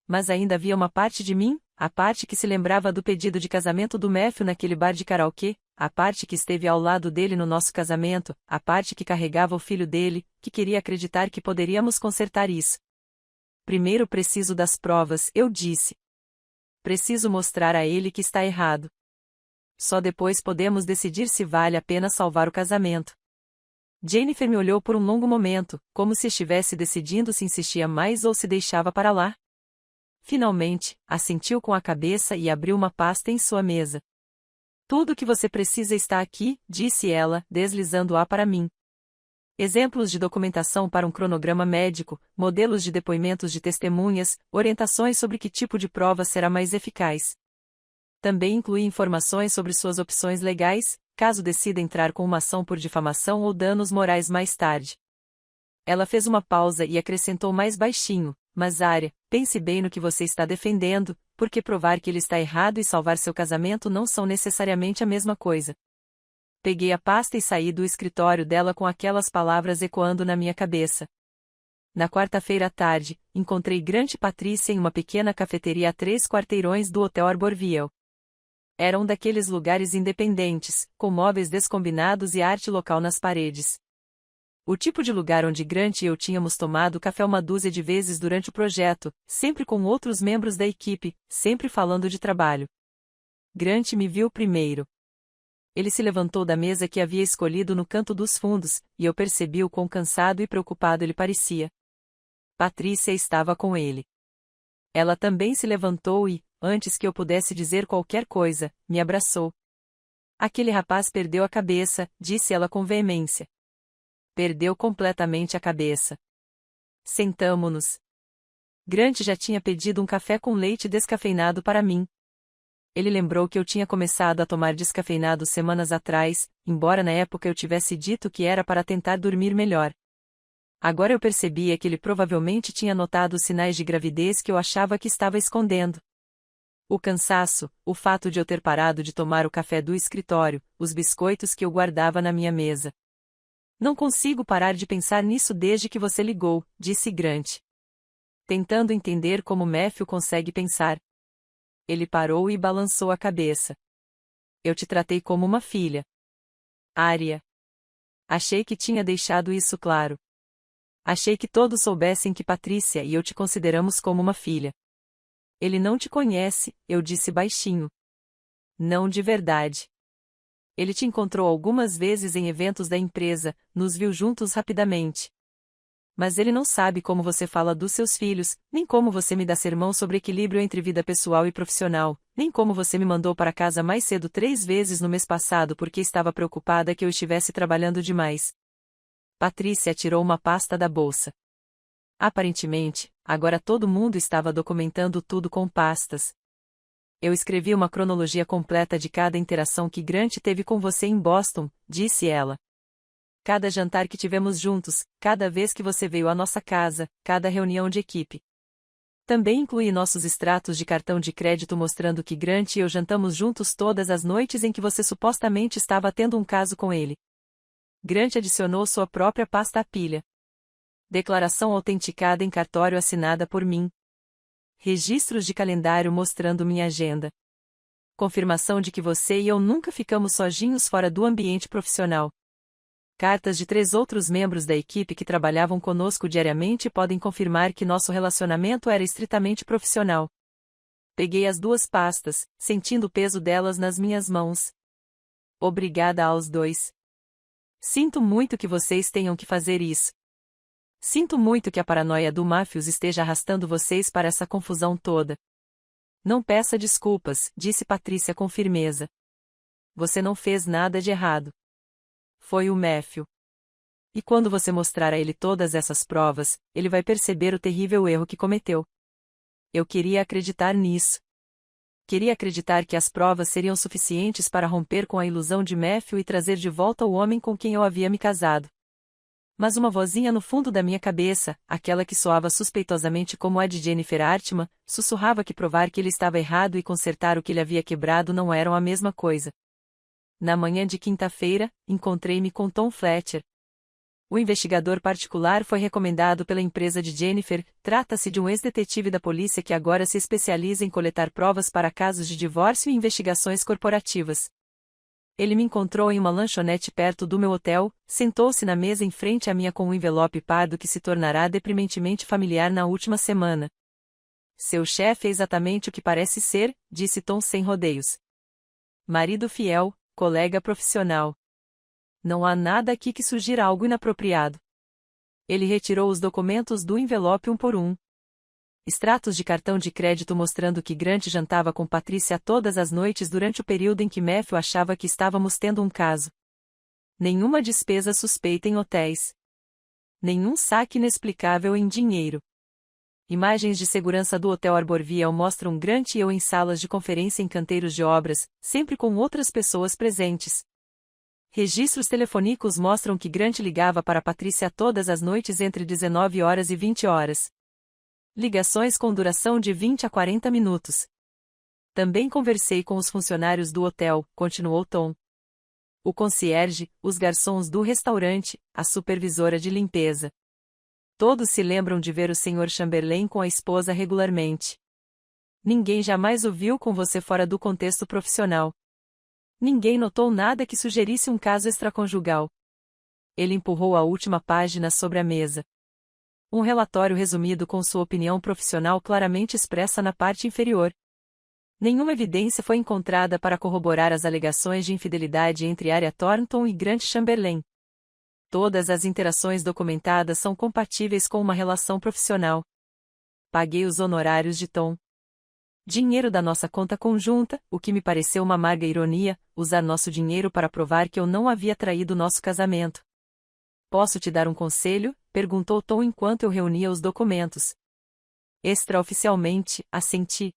Mas ainda havia uma parte de mim, a parte que se lembrava do pedido de casamento do Matthew naquele bar de karaokê, a parte que esteve ao lado dele no nosso casamento, a parte que carregava o filho dele, que queria acreditar que poderíamos consertar isso. Primeiro preciso das provas, eu disse. Preciso mostrar a ele que está errado. Só depois podemos decidir se vale a pena salvar o casamento. Jennifer me olhou por um longo momento, como se estivesse decidindo se insistia mais ou se deixava para lá. Finalmente, assentiu com a cabeça e abriu uma pasta em sua mesa. Tudo o que você precisa está aqui, disse ela, deslizando-a para mim. Exemplos de documentação para um cronograma médico, modelos de depoimentos de testemunhas, orientações sobre que tipo de prova será mais eficaz. Também inclui informações sobre suas opções legais, caso decida entrar com uma ação por difamação ou danos morais mais tarde. Ela fez uma pausa e acrescentou mais baixinho, mas Arya, pense bem no que você está defendendo, porque provar que ele está errado e salvar seu casamento não são necessariamente a mesma coisa. Peguei a pasta e saí do escritório dela com aquelas palavras ecoando na minha cabeça. Na quarta-feira à tarde, encontrei Grant e Patrícia em uma pequena cafeteria a 3 quarteirões do Hotel Arborville. Era um daqueles lugares independentes, com móveis descombinados e arte local nas paredes. O tipo de lugar onde Grant e eu tínhamos tomado café uma dúzia de vezes durante o projeto, sempre com outros membros da equipe, sempre falando de trabalho. Grant me viu primeiro. Ele se levantou da mesa que havia escolhido no canto dos fundos, e eu percebi o quão cansado e preocupado ele parecia. Patrícia estava com ele. Ela também se levantou e, antes que eu pudesse dizer qualquer coisa, me abraçou. Aquele rapaz perdeu a cabeça, disse ela com veemência. Perdeu completamente a cabeça. Sentamo-nos. Grant já tinha pedido um café com leite descafeinado para mim. Ele lembrou que eu tinha começado a tomar descafeinado semanas atrás, embora na época eu tivesse dito que era para tentar dormir melhor. Agora eu percebia que ele provavelmente tinha notado os sinais de gravidez que eu achava que estava escondendo. O cansaço, o fato de eu ter parado de tomar o café do escritório, os biscoitos que eu guardava na minha mesa. Não consigo parar de pensar nisso desde que você ligou, disse Grant. Tentando entender como Matthew consegue pensar. Ele parou e balançou a cabeça. Eu te tratei como uma filha. Arya. Achei que tinha deixado isso claro. Achei que todos soubessem que Patrícia e eu te consideramos como uma filha. Ele não te conhece, eu disse baixinho. Não de verdade. Ele te encontrou algumas vezes em eventos da empresa, nos viu juntos rapidamente. Mas ele não sabe como você fala dos seus filhos, nem como você me dá sermão sobre equilíbrio entre vida pessoal e profissional, nem como você me mandou para casa mais cedo 3 vezes no mês passado porque estava preocupada que eu estivesse trabalhando demais. Patrícia tirou uma pasta da bolsa. Aparentemente, agora todo mundo estava documentando tudo com pastas. Eu escrevi uma cronologia completa de cada interação que Grant teve com você em Boston, disse ela. Cada jantar que tivemos juntos, cada vez que você veio à nossa casa, cada reunião de equipe. Também incluí nossos extratos de cartão de crédito mostrando que Grant e eu jantamos juntos todas as noites em que você supostamente estava tendo um caso com ele. Grant adicionou sua própria pasta à pilha. Declaração autenticada em cartório assinada por mim. Registros de calendário mostrando minha agenda. Confirmação de que você e eu nunca ficamos sozinhos fora do ambiente profissional. Cartas de 3 outros membros da equipe que trabalhavam conosco diariamente podem confirmar que nosso relacionamento era estritamente profissional. Peguei as 2 pastas, sentindo o peso delas nas minhas mãos. Obrigada aos 2. Sinto muito que vocês tenham que fazer isso. Sinto muito que a paranoia do Matthews esteja arrastando vocês para essa confusão toda. Não peça desculpas, disse Patrícia com firmeza. Você não fez nada de errado. Foi o Matthew. E quando você mostrar a ele todas essas provas, ele vai perceber o terrível erro que cometeu. Eu queria acreditar nisso. Queria acreditar que as provas seriam suficientes para romper com a ilusão de Matthew e trazer de volta o homem com quem eu havia me casado. Mas uma vozinha no fundo da minha cabeça, aquela que soava suspeitosamente como a de Jennifer Hartman, sussurrava que provar que ele estava errado e consertar o que ele havia quebrado não eram a mesma coisa. Na manhã de quinta-feira, encontrei-me com Tom Fletcher. O investigador particular foi recomendado pela empresa de Jennifer, trata-se de um ex-detetive da polícia que agora se especializa em coletar provas para casos de divórcio e investigações corporativas. Ele me encontrou em uma lanchonete perto do meu hotel, sentou-se na mesa em frente a minha com um envelope pardo que se tornará deprimentemente familiar na última semana. Seu chefe é exatamente o que parece ser, disse Tom sem rodeios. Marido fiel, colega profissional. Não há nada aqui que sugira algo inapropriado. Ele retirou os documentos do envelope um por um. Extratos de cartão de crédito mostrando que Grant jantava com Patrícia todas as noites durante o período em que Matthew achava que estávamos tendo um caso. Nenhuma despesa suspeita em hotéis. Nenhum saque inexplicável em dinheiro. Imagens de segurança do Hotel Arborville mostram Grant e eu em salas de conferência em canteiros de obras, sempre com outras pessoas presentes. Registros telefônicos mostram que Grant ligava para Patrícia todas as noites entre 19 horas e 20 horas. Ligações com duração de 20 a 40 minutos. Também conversei com os funcionários do hotel, continuou Tom. O concierge, os garçons do restaurante, a supervisora de limpeza. Todos se lembram de ver o Sr. Chamberlain com a esposa regularmente. Ninguém jamais o viu com você fora do contexto profissional. Ninguém notou nada que sugerisse um caso extraconjugal. Ele empurrou a última página sobre a mesa. Um relatório resumido com sua opinião profissional claramente expressa na parte inferior. Nenhuma evidência foi encontrada para corroborar as alegações de infidelidade entre Arya Thornton e Grant Chamberlain. Todas as interações documentadas são compatíveis com uma relação profissional. Paguei os honorários de Tom. Dinheiro da nossa conta conjunta, o que me pareceu uma amarga ironia, usar nosso dinheiro para provar que eu não havia traído nosso casamento. Posso te dar um conselho? Perguntou Tom enquanto eu reunia os documentos. Extraoficialmente, assenti.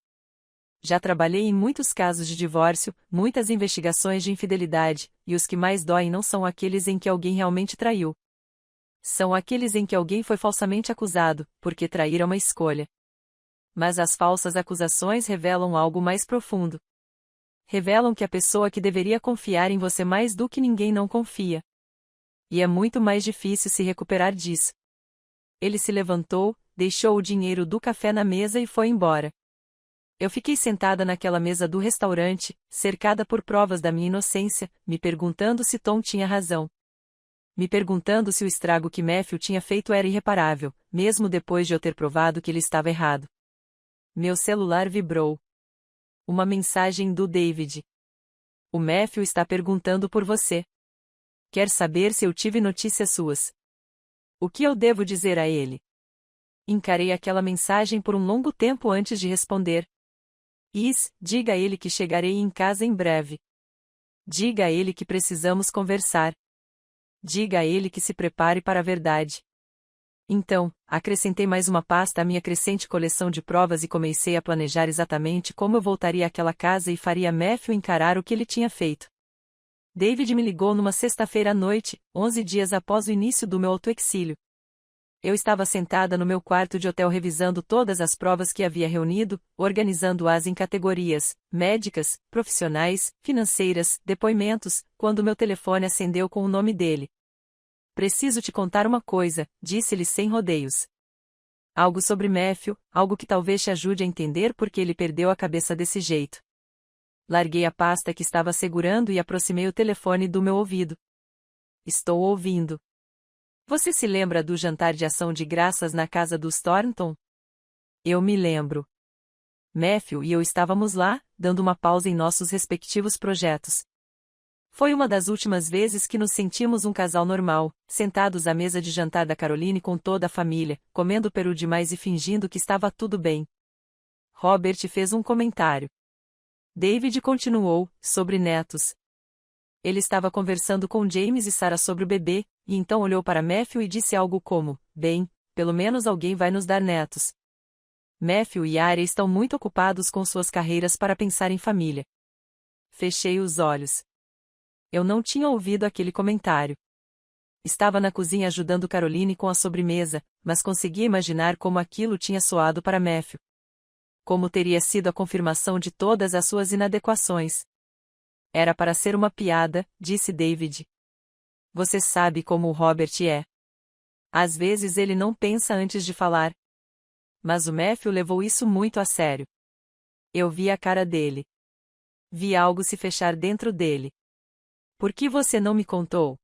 Já trabalhei em muitos casos de divórcio, muitas investigações de infidelidade, e os que mais doem não são aqueles em que alguém realmente traiu. São aqueles em que alguém foi falsamente acusado, porque trair é uma escolha. Mas as falsas acusações revelam algo mais profundo. Revelam que a pessoa que deveria confiar em você mais do que ninguém não confia. E é muito mais difícil se recuperar disso. Ele se levantou, deixou o dinheiro do café na mesa e foi embora. Eu fiquei sentada naquela mesa do restaurante, cercada por provas da minha inocência, me perguntando se Tom tinha razão. Me perguntando se o estrago que Matthew tinha feito era irreparável, mesmo depois de eu ter provado que ele estava errado. Meu celular vibrou. Uma mensagem do David. O Matthew está perguntando por você. Quer saber se eu tive notícias suas. O que eu devo dizer a ele? Encarei aquela mensagem por um longo tempo antes de responder. Diga a ele que chegarei em casa em breve. Diga a ele que precisamos conversar. Diga a ele que se prepare para a verdade. Então, acrescentei mais uma pasta à minha crescente coleção de provas e comecei a planejar exatamente como eu voltaria àquela casa e faria Matthew encarar o que ele tinha feito. David me ligou numa sexta-feira à noite, 11 dias após o início do meu autoexílio. Eu estava sentada no meu quarto de hotel revisando todas as provas que havia reunido, organizando-as em categorias: médicas, profissionais, financeiras, depoimentos, quando meu telefone acendeu com o nome dele. Preciso te contar uma coisa, disse-lhe sem rodeios. Algo sobre Matthew, algo que talvez te ajude a entender por que ele perdeu a cabeça desse jeito. Larguei a pasta que estava segurando e aproximei o telefone do meu ouvido. Estou ouvindo. Você se lembra do jantar de ação de graças na casa dos Thornton? Eu me lembro. Matthew e eu estávamos lá, dando uma pausa em nossos respectivos projetos. Foi uma das últimas vezes que nos sentimos um casal normal, sentados à mesa de jantar da Caroline com toda a família, comendo peru demais e fingindo que estava tudo bem. Robert fez um comentário. David continuou, sobre netos. Ele estava conversando com James e Sarah sobre o bebê, e então olhou para Matthew e disse algo como: bem, pelo menos alguém vai nos dar netos. Matthew e Arya estão muito ocupados com suas carreiras para pensar em família. Fechei os olhos. Eu não tinha ouvido aquele comentário. Estava na cozinha ajudando Caroline com a sobremesa, mas conseguia imaginar como aquilo tinha soado para Matthew. Como teria sido a confirmação de todas as suas inadequações. Era para ser uma piada, disse David. Você sabe como o Robert é. Às vezes ele não pensa antes de falar. Mas o Matthew levou isso muito a sério. Eu vi a cara dele. Vi algo se fechar dentro dele. Por que você não me contou?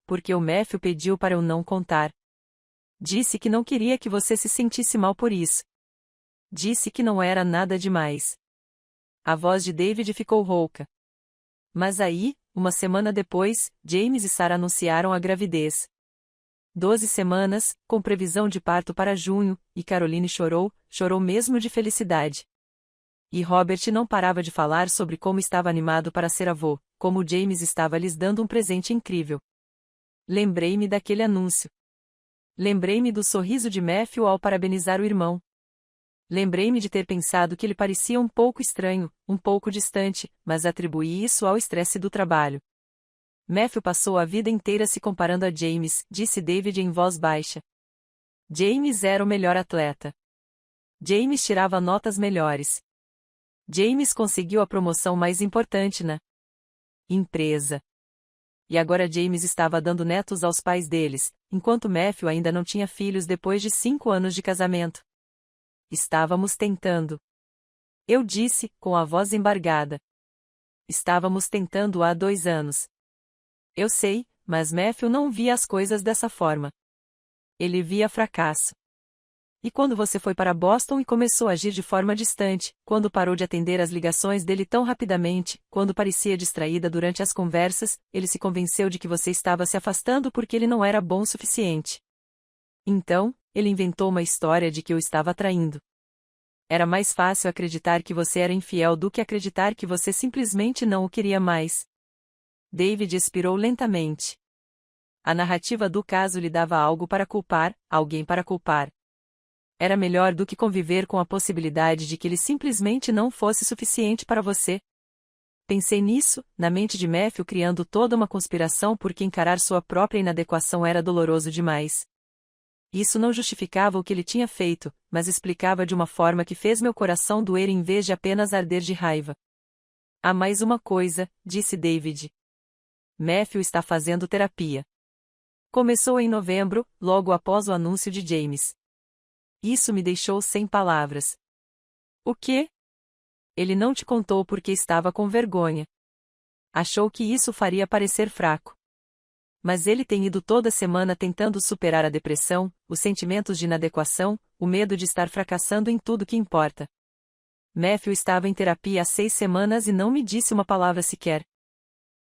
Porque o Matthew pediu para eu não contar. Disse que não queria que você se sentisse mal por isso. Disse que não era nada demais. A voz de David ficou rouca. Mas aí, uma semana depois, James e Sarah anunciaram a gravidez. 12 semanas, com previsão de parto para junho, e Caroline chorou mesmo de felicidade. E Robert não parava de falar sobre como estava animado para ser avô, como James estava lhes dando um presente incrível. Lembrei-me daquele anúncio. Lembrei-me do sorriso de Matthew ao parabenizar o irmão. Lembrei-me de ter pensado que ele parecia um pouco estranho, um pouco distante, mas atribuí isso ao estresse do trabalho. Matthew passou a vida inteira se comparando a James, disse David em voz baixa. James era o melhor atleta. James tirava notas melhores. James conseguiu a promoção mais importante na empresa. E agora James estava dando netos aos pais deles, enquanto Matthew ainda não tinha filhos depois de 5 anos de casamento. Estávamos tentando. Eu disse, com a voz embargada. Estávamos tentando há 2 anos. Eu sei, mas Matthew não via as coisas dessa forma. Ele via fracasso. E quando você foi para Boston e começou a agir de forma distante, quando parou de atender às ligações dele tão rapidamente, quando parecia distraída durante as conversas, ele se convenceu de que você estava se afastando porque ele não era bom o suficiente. Então, ele inventou uma história de que eu estava traindo. Era mais fácil acreditar que você era infiel do que acreditar que você simplesmente não o queria mais. David expirou lentamente. A narrativa do caso lhe dava algo para culpar, alguém para culpar. Era melhor do que conviver com a possibilidade de que ele simplesmente não fosse suficiente para você. Pensei nisso, na mente de Matthew criando toda uma conspiração porque encarar sua própria inadequação era doloroso demais. Isso não justificava o que ele tinha feito, mas explicava de uma forma que fez meu coração doer em vez de apenas arder de raiva. Há mais uma coisa, disse David. Matthew está fazendo terapia. Começou em novembro, logo após o anúncio de James. Isso me deixou sem palavras. O quê? Ele não te contou porque estava com vergonha. Achou que isso faria parecer fraco. Mas ele tem ido toda semana tentando superar a depressão, os sentimentos de inadequação, o medo de estar fracassando em tudo que importa. Matthew estava em terapia há 6 semanas e não me disse uma palavra sequer.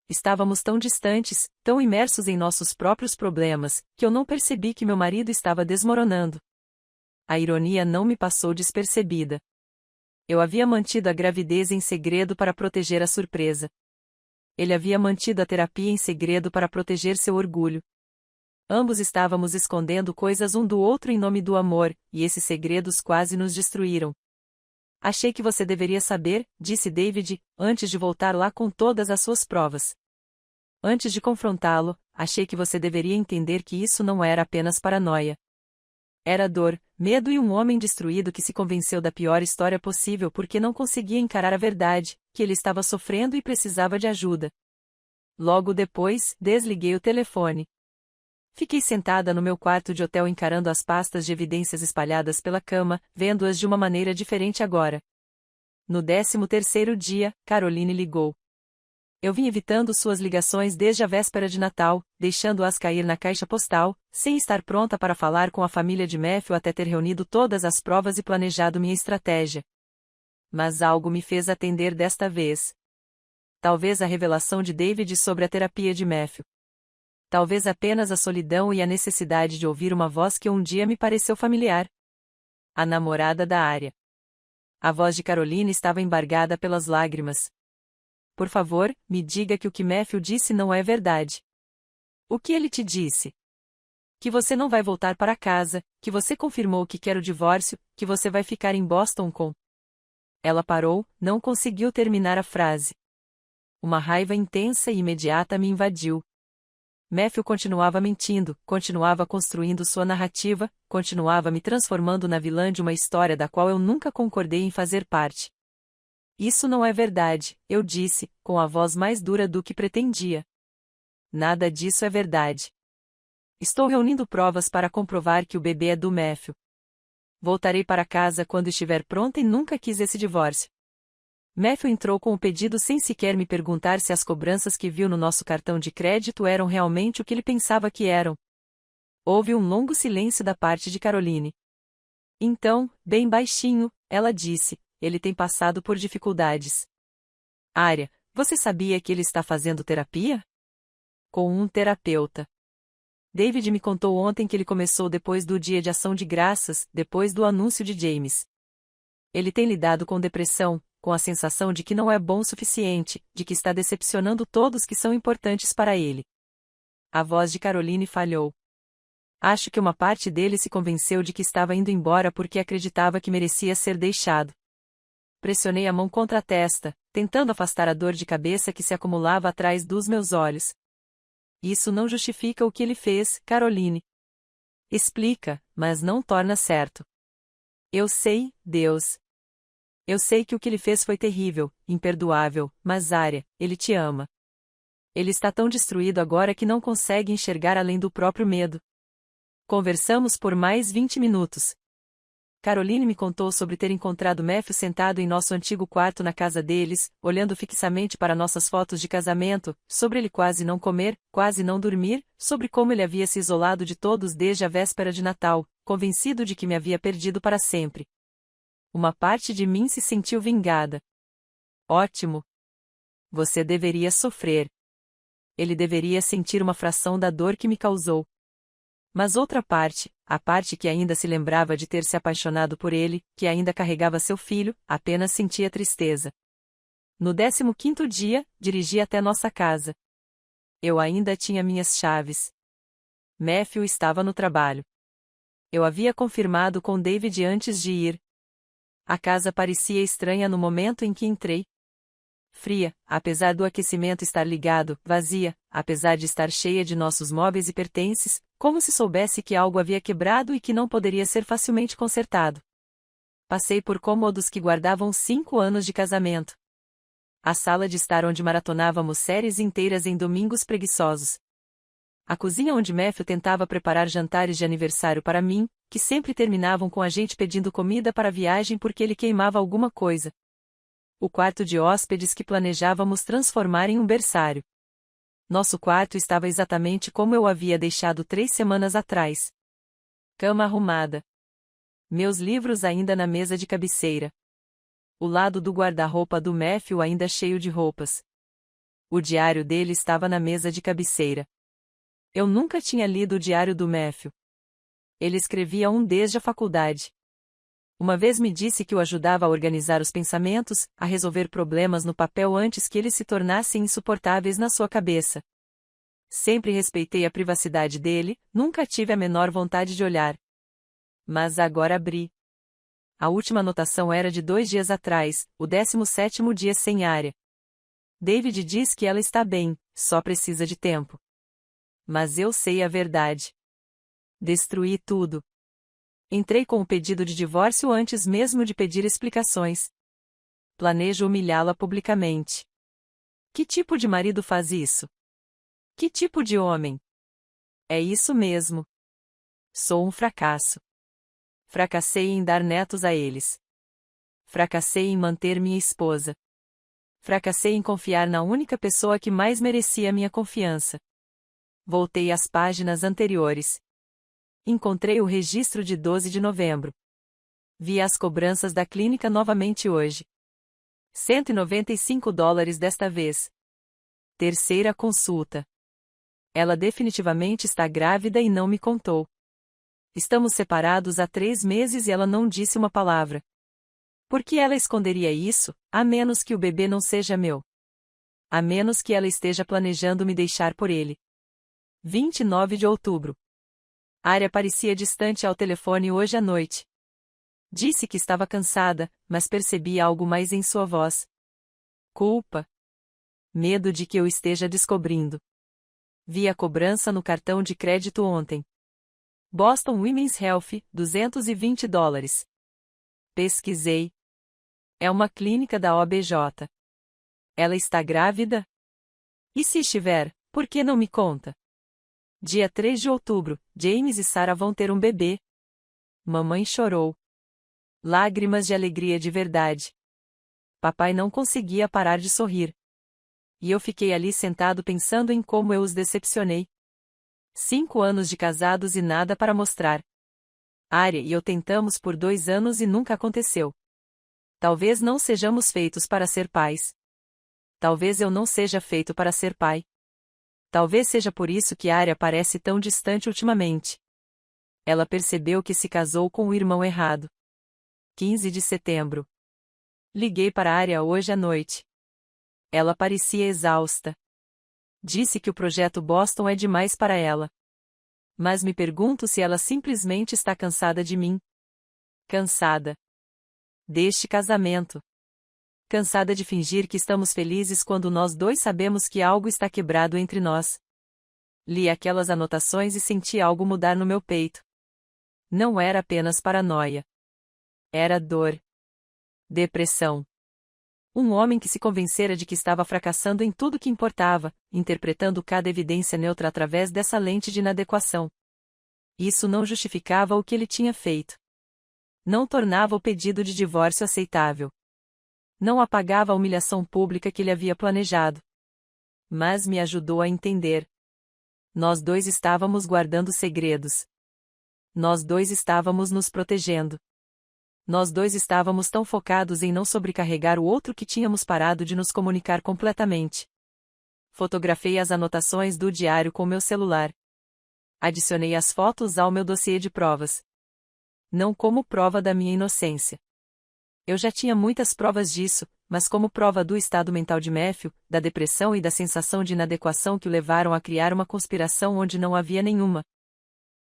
Estávamos tão distantes, tão imersos em nossos próprios problemas, que eu não percebi que meu marido estava desmoronando. A ironia não me passou despercebida. Eu havia mantido a gravidez em segredo para proteger a surpresa. Ele havia mantido a terapia em segredo para proteger seu orgulho. Ambos estávamos escondendo coisas um do outro em nome do amor, e esses segredos quase nos destruíram. Achei que você deveria saber, disse David, antes de voltar lá com todas as suas provas. Antes de confrontá-lo, achei que você deveria entender que isso não era apenas paranoia. Era dor, medo e um homem destruído que se convenceu da pior história possível porque não conseguia encarar a verdade, que ele estava sofrendo e precisava de ajuda. Logo depois, desliguei o telefone. Fiquei sentada no meu quarto de hotel encarando as pastas de evidências espalhadas pela cama, vendo-as de uma maneira diferente agora. No 13º dia, Caroline ligou. Eu vim evitando suas ligações desde a véspera de Natal, deixando-as cair na caixa postal, sem estar pronta para falar com a família de Matthew até ter reunido todas as provas e planejado minha estratégia. Mas algo me fez atender desta vez. Talvez a revelação de David sobre a terapia de Matthew. Talvez apenas a solidão e a necessidade de ouvir uma voz que um dia me pareceu familiar. A namorada da Arya. A voz de Caroline estava embargada pelas lágrimas. Por favor, me diga que o que Matthew disse não é verdade. O que ele te disse? Que você não vai voltar para casa, que você confirmou que quer o divórcio, que você vai ficar em Boston com... Ela parou, não conseguiu terminar a frase. Uma raiva intensa e imediata me invadiu. Matthew continuava mentindo, continuava construindo sua narrativa, continuava me transformando na vilã de uma história da qual eu nunca concordei em fazer parte. Isso não é verdade, eu disse, com a voz mais dura do que pretendia. Nada disso é verdade. Estou reunindo provas para comprovar que o bebê é do Matthew. Voltarei para casa quando estiver pronta e nunca quis esse divórcio. Matthew entrou com o pedido sem sequer me perguntar se as cobranças que viu no nosso cartão de crédito eram realmente o que ele pensava que eram. Houve um longo silêncio da parte de Caroline. Então, bem baixinho, ela disse, ele tem passado por dificuldades. Arya, você sabia que ele está fazendo terapia? Com um terapeuta. David me contou ontem que ele começou depois do Dia de Ação de Graças, depois do anúncio de James. Ele tem lidado com depressão, com a sensação de que não é bom o suficiente, de que está decepcionando todos que são importantes para ele. A voz de Caroline falhou. Acho que uma parte dele se convenceu de que estava indo embora porque acreditava que merecia ser deixado. Pressionei a mão contra a testa, tentando afastar a dor de cabeça que se acumulava atrás dos meus olhos. Isso não justifica o que ele fez, Caroline. Explica, mas não torna certo. Eu sei, Deus. Eu sei que o que ele fez foi terrível, imperdoável, mas Arya, ele te ama. Ele está tão destruído agora que não consegue enxergar além do próprio medo. Conversamos por mais 20 minutos. Caroline me contou sobre ter encontrado Matthew sentado em nosso antigo quarto na casa deles, olhando fixamente para nossas fotos de casamento, sobre ele quase não comer, quase não dormir, sobre como ele havia se isolado de todos desde a véspera de Natal, convencido de que me havia perdido para sempre. Uma parte de mim se sentiu vingada. Ótimo! Você deveria sofrer. Ele deveria sentir uma fração da dor que me causou. Mas outra parte, a parte que ainda se lembrava de ter se apaixonado por ele, que ainda carregava seu filho, apenas sentia tristeza. No 15º dia, dirigi até nossa casa. Eu ainda tinha minhas chaves. Matthew estava no trabalho. Eu havia confirmado com David antes de ir. A casa parecia estranha no momento em que entrei. Fria, apesar do aquecimento estar ligado, vazia, apesar de estar cheia de nossos móveis e pertences, como se soubesse que algo havia quebrado e que não poderia ser facilmente consertado. Passei por cômodos que guardavam 5 anos de casamento. A sala de estar onde maratonávamos séries inteiras em domingos preguiçosos. A cozinha onde Matthew tentava preparar jantares de aniversário para mim, que sempre terminavam com a gente pedindo comida para a viagem porque ele queimava alguma coisa. O quarto de hóspedes que planejávamos transformar em um berçário. Nosso quarto estava exatamente como eu havia deixado 3 semanas atrás. Cama arrumada. Meus livros ainda na mesa de cabeceira. O lado do guarda-roupa do Matthew ainda cheio de roupas. O diário dele estava na mesa de cabeceira. Eu nunca tinha lido o diário do Matthew. Ele escrevia um desde a faculdade. Uma vez me disse que o ajudava a organizar os pensamentos, a resolver problemas no papel antes que eles se tornassem insuportáveis na sua cabeça. Sempre respeitei a privacidade dele, nunca tive a menor vontade de olhar. Mas agora abri. A última anotação era de 2 dias atrás, o 17º dia sem área. David diz que ela está bem, só precisa de tempo. Mas eu sei a verdade. Destruí tudo. Entrei com o pedido de divórcio antes mesmo de pedir explicações. Planejo humilhá-la publicamente. Que tipo de marido faz isso? Que tipo de homem? É isso mesmo. Sou um fracasso. Fracassei em dar netos a eles. Fracassei em manter minha esposa. Fracassei em confiar na única pessoa que mais merecia minha confiança. Voltei às páginas anteriores. Encontrei o registro de 12 de novembro. Vi as cobranças da clínica novamente hoje. $195 desta vez. Terceira consulta. Ela definitivamente está grávida e não me contou. Estamos separados há 3 meses e ela não disse uma palavra. Por que ela esconderia isso, a menos que o bebê não seja meu? A menos que ela esteja planejando me deixar por ele. 29 de outubro. Arya parecia distante ao telefone hoje à noite. Disse que estava cansada, mas percebi algo mais em sua voz. Culpa. Medo de que eu esteja descobrindo. Vi a cobrança no cartão de crédito ontem. Boston Women's Health, $220. Pesquisei. É uma clínica da OBJ. Ela está grávida? E se estiver, por que não me conta? Dia 3 de outubro, James e Sarah vão ter um bebê. Mamãe chorou. Lágrimas de alegria de verdade. Papai não conseguia parar de sorrir. E eu fiquei ali sentado pensando em como eu os decepcionei. 5 anos de casados e nada para mostrar. Arya e eu tentamos por 2 anos e nunca aconteceu. Talvez não sejamos feitos para ser pais. Talvez eu não seja feito para ser pai. Talvez seja por isso que Arya parece tão distante ultimamente. Ela percebeu que se casou com o irmão errado. 15 de setembro. Liguei para Arya hoje à noite. Ela parecia exausta. Disse que o projeto Boston é demais para ela. Mas me pergunto se ela simplesmente está cansada de mim. Cansada. Deste casamento. Cansada de fingir que estamos felizes quando nós dois sabemos que algo está quebrado entre nós. Li aquelas anotações e senti algo mudar no meu peito. Não era apenas paranoia. Era dor. Depressão. Um homem que se convencera de que estava fracassando em tudo que importava, interpretando cada evidência neutra através dessa lente de inadequação. Isso não justificava o que ele tinha feito. Não tornava o pedido de divórcio aceitável. Não apagava a humilhação pública que ele havia planejado. Mas me ajudou a entender. Nós dois estávamos guardando segredos. Nós dois estávamos nos protegendo. Nós dois estávamos tão focados em não sobrecarregar o outro que tínhamos parado de nos comunicar completamente. Fotografei as anotações do diário com meu celular. Adicionei as fotos ao meu dossiê de provas. Não como prova da minha inocência. Eu já tinha muitas provas disso, mas como prova do estado mental de Matthew, da depressão e da sensação de inadequação que o levaram a criar uma conspiração onde não havia nenhuma.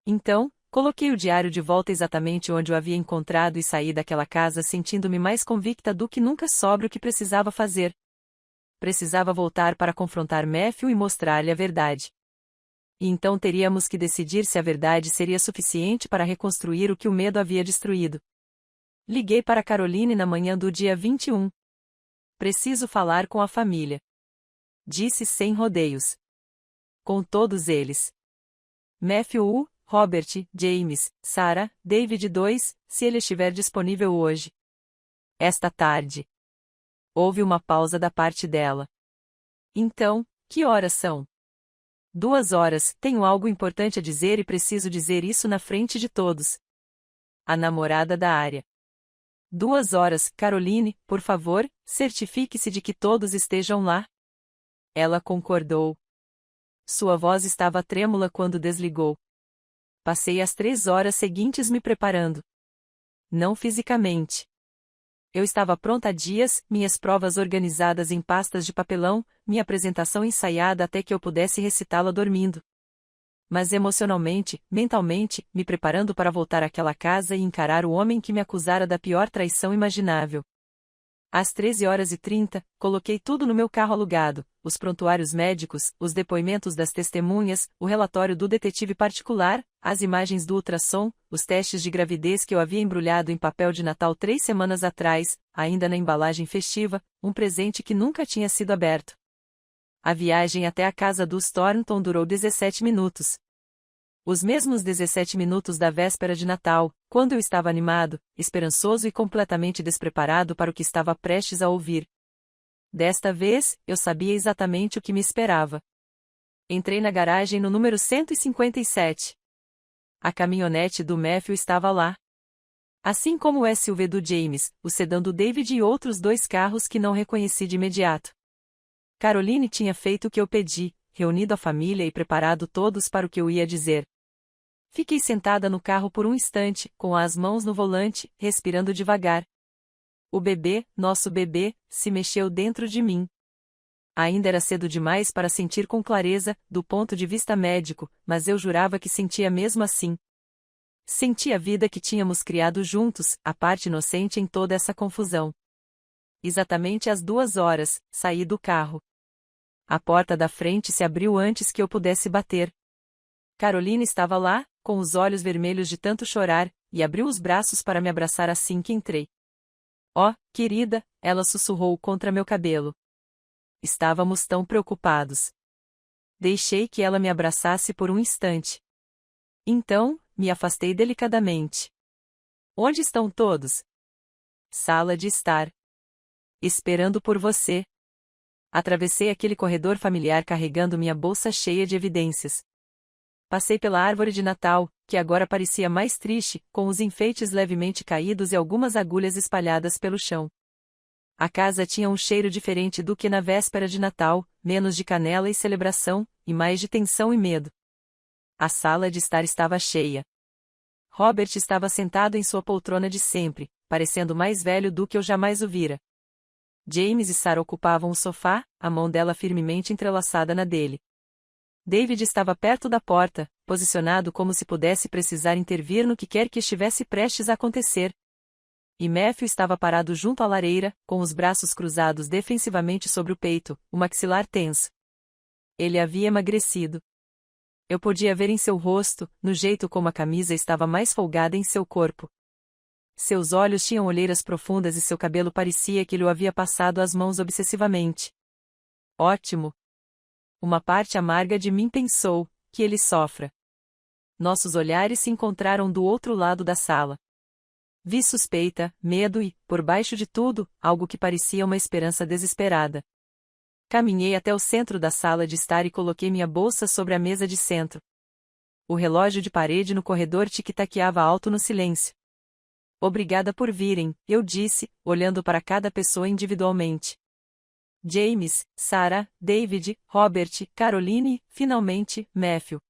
Então, coloquei o diário de volta exatamente onde o havia encontrado e saí daquela casa sentindo-me mais convicta do que nunca sobre o que precisava fazer. Precisava voltar para confrontar Matthew e mostrar-lhe a verdade. E então teríamos que decidir se a verdade seria suficiente para reconstruir o que o medo havia destruído. Liguei para Caroline na manhã do dia 21. Preciso falar com a família. Disse sem rodeios. Com todos eles. Matthew, Robert, James, Sarah, David 2, se ele estiver disponível hoje. Esta tarde. Houve uma pausa da parte dela. Então, que horas são? 2 horas, tenho algo importante a dizer e preciso dizer isso na frente de todos. A namorada da área. 2 horas, Caroline, por favor, certifique-se de que todos estejam lá. Ela concordou. Sua voz estava trêmula quando desligou. Passei as 3 horas seguintes me preparando. Não fisicamente. Eu estava pronta há dias, minhas provas organizadas em pastas de papelão, minha apresentação ensaiada até que eu pudesse recitá-la dormindo. Mas emocionalmente, mentalmente, me preparando para voltar àquela casa e encarar o homem que me acusara da pior traição imaginável. Às 13h30, coloquei tudo no meu carro alugado, os prontuários médicos, os depoimentos das testemunhas, o relatório do detetive particular, as imagens do ultrassom, os testes de gravidez que eu havia embrulhado em papel de Natal 3 semanas atrás, ainda na embalagem festiva, um presente que nunca tinha sido aberto. A viagem até a casa dos Thornton durou 17 minutos. Os mesmos 17 minutos da véspera de Natal, quando eu estava animado, esperançoso e completamente despreparado para o que estava prestes a ouvir. Desta vez, eu sabia exatamente o que me esperava. Entrei na garagem no número 157. A caminhonete do Matthew estava lá. Assim como o SUV do James, o sedã do David e outros 2 carros que não reconheci de imediato. Caroline tinha feito o que eu pedi, reunido a família e preparado todos para o que eu ia dizer. Fiquei sentada no carro por um instante, com as mãos no volante, respirando devagar. O bebê, nosso bebê, se mexeu dentro de mim. Ainda era cedo demais para sentir com clareza, do ponto de vista médico, mas eu jurava que sentia mesmo assim. Senti a vida que tínhamos criado juntos, a parte inocente em toda essa confusão. Exatamente às 2 horas, saí do carro. A porta da frente se abriu antes que eu pudesse bater. Caroline estava lá, com os olhos vermelhos de tanto chorar, e abriu os braços para me abraçar assim que entrei. Oh, querida, ela sussurrou contra meu cabelo. Estávamos tão preocupados. Deixei que ela me abraçasse por um instante. Então, me afastei delicadamente. Onde estão todos? Sala de estar. Esperando por você. Atravessei aquele corredor familiar carregando minha bolsa cheia de evidências. Passei pela árvore de Natal, que agora parecia mais triste, com os enfeites levemente caídos e algumas agulhas espalhadas pelo chão. A casa tinha um cheiro diferente do que na véspera de Natal, menos de canela e celebração, e mais de tensão e medo. A sala de estar estava cheia. Robert estava sentado em sua poltrona de sempre, parecendo mais velho do que eu jamais o vira. James e Sarah ocupavam o sofá, a mão dela firmemente entrelaçada na dele. David estava perto da porta, posicionado como se pudesse precisar intervir no que quer que estivesse prestes a acontecer. E Matthew estava parado junto à lareira, com os braços cruzados defensivamente sobre o peito, o maxilar tenso. Ele havia emagrecido. Eu podia ver em seu rosto, no jeito como a camisa estava mais folgada em seu corpo. Seus olhos tinham olheiras profundas e seu cabelo parecia que lhe havia passado as mãos obsessivamente. Ótimo! Uma parte amarga de mim pensou, que ele sofra. Nossos olhares se encontraram do outro lado da sala. Vi suspeita, medo e, por baixo de tudo, algo que parecia uma esperança desesperada. Caminhei até o centro da sala de estar e coloquei minha bolsa sobre a mesa de centro. O relógio de parede no corredor tic-taqueava alto no silêncio. Obrigada por virem, eu disse, olhando para cada pessoa individualmente. James, Sarah, David, Robert, Caroline, finalmente, Matthew.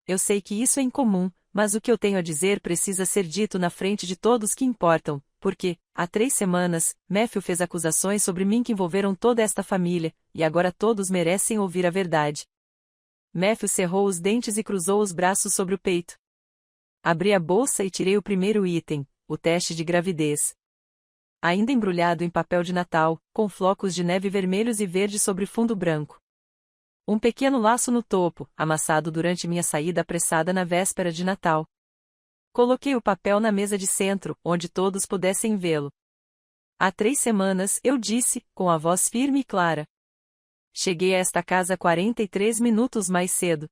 Eu sei que isso é incomum, mas o que eu tenho a dizer precisa ser dito na frente de todos que importam, porque, há 3 semanas, Matthew fez acusações sobre mim que envolveram toda esta família, e agora todos merecem ouvir a verdade. Matthew cerrou os dentes e cruzou os braços sobre o peito. Abri a bolsa e tirei o primeiro item, o teste de gravidez. Ainda embrulhado em papel de Natal, com flocos de neve vermelhos e verdes sobre fundo branco. Um pequeno laço no topo, amassado durante minha saída apressada na véspera de Natal. Coloquei o papel na mesa de centro, onde todos pudessem vê-lo. Há 3 semanas, eu disse, com a voz firme e clara. Cheguei a esta casa 43 minutos mais cedo.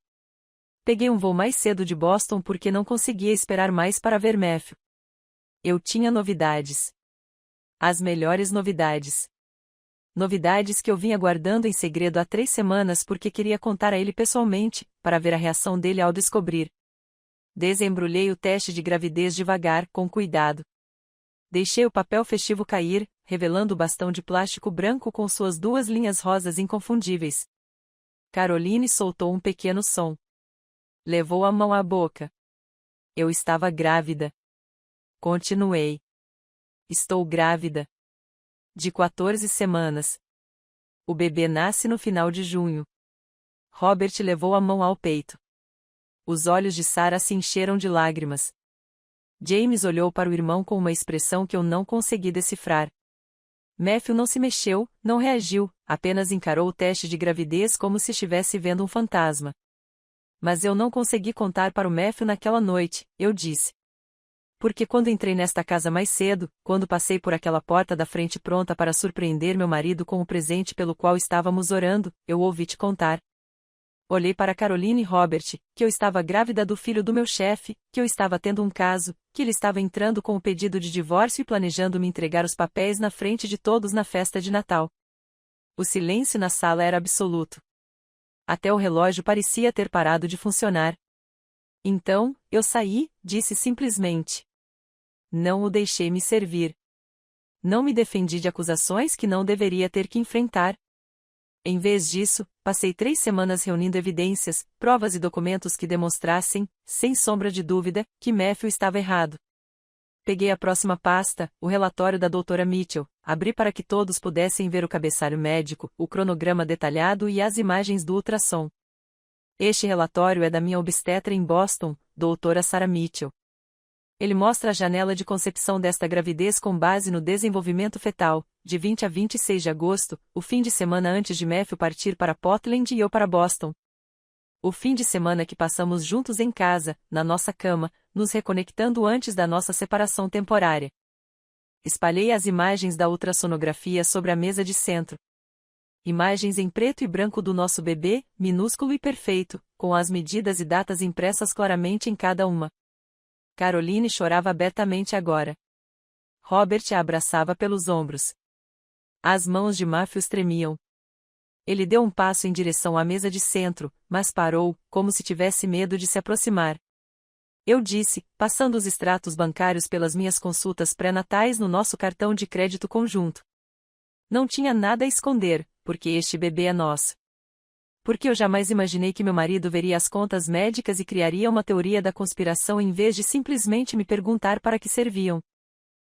Peguei um voo mais cedo de Boston porque não conseguia esperar mais para ver Matthew. Eu tinha novidades. As melhores novidades. Novidades que eu vinha guardando em segredo há 3 semanas porque queria contar a ele pessoalmente, para ver a reação dele ao descobrir. Desembrulhei o teste de gravidez devagar, com cuidado. Deixei o papel festivo cair, revelando o bastão de plástico branco com suas 2 linhas rosas inconfundíveis. Caroline soltou um pequeno som. Levou a mão à boca. Eu estava grávida. Continuei. Estou grávida. De 14 semanas. O bebê nasce no final de junho. Robert levou a mão ao peito. Os olhos de Sarah se encheram de lágrimas. James olhou para o irmão com uma expressão que eu não consegui decifrar. Matthew não se mexeu, não reagiu, apenas encarou o teste de gravidez como se estivesse vendo um fantasma. Mas eu não consegui contar para o Matthew naquela noite, eu disse. Porque quando entrei nesta casa mais cedo, quando passei por aquela porta da frente pronta para surpreender meu marido com o presente pelo qual estávamos orando, eu ouvi te contar. Olhei para Caroline e Robert, que eu estava grávida do filho do meu chefe, que eu estava tendo um caso, que ele estava entrando com o pedido de divórcio e planejando me entregar os papéis na frente de todos na festa de Natal. O silêncio na sala era absoluto. Até o relógio parecia ter parado de funcionar. Então, eu saí, disse simplesmente. Não o deixei me servir. Não me defendi de acusações que não deveria ter que enfrentar. Em vez disso, passei 3 semanas reunindo evidências, provas e documentos que demonstrassem, sem sombra de dúvida, que Matthew estava errado. Peguei a próxima pasta, o relatório da doutora Mitchell, abri para que todos pudessem ver o cabeçalho médico, o cronograma detalhado e as imagens do ultrassom. Este relatório é da minha obstetra em Boston, doutora Sarah Mitchell. Ele mostra a janela de concepção desta gravidez com base no desenvolvimento fetal, de 20 a 26 de agosto, o fim de semana antes de Matthew partir para Portland e eu para Boston. O fim de semana que passamos juntos em casa, na nossa cama, nos reconectando antes da nossa separação temporária. Espalhei as imagens da ultrassonografia sobre a mesa de centro. Imagens em preto e branco do nosso bebê, minúsculo e perfeito, com as medidas e datas impressas claramente em cada uma. Caroline chorava abertamente agora. Robert a abraçava pelos ombros. As mãos de Matthew tremiam. Ele deu um passo em direção à mesa de centro, mas parou, como se tivesse medo de se aproximar. Eu disse, passando os extratos bancários pelas minhas consultas pré-natais no nosso cartão de crédito conjunto. Não tinha nada a esconder, porque este bebê é nosso. Porque eu jamais imaginei que meu marido veria as contas médicas e criaria uma teoria da conspiração em vez de simplesmente me perguntar para que serviam.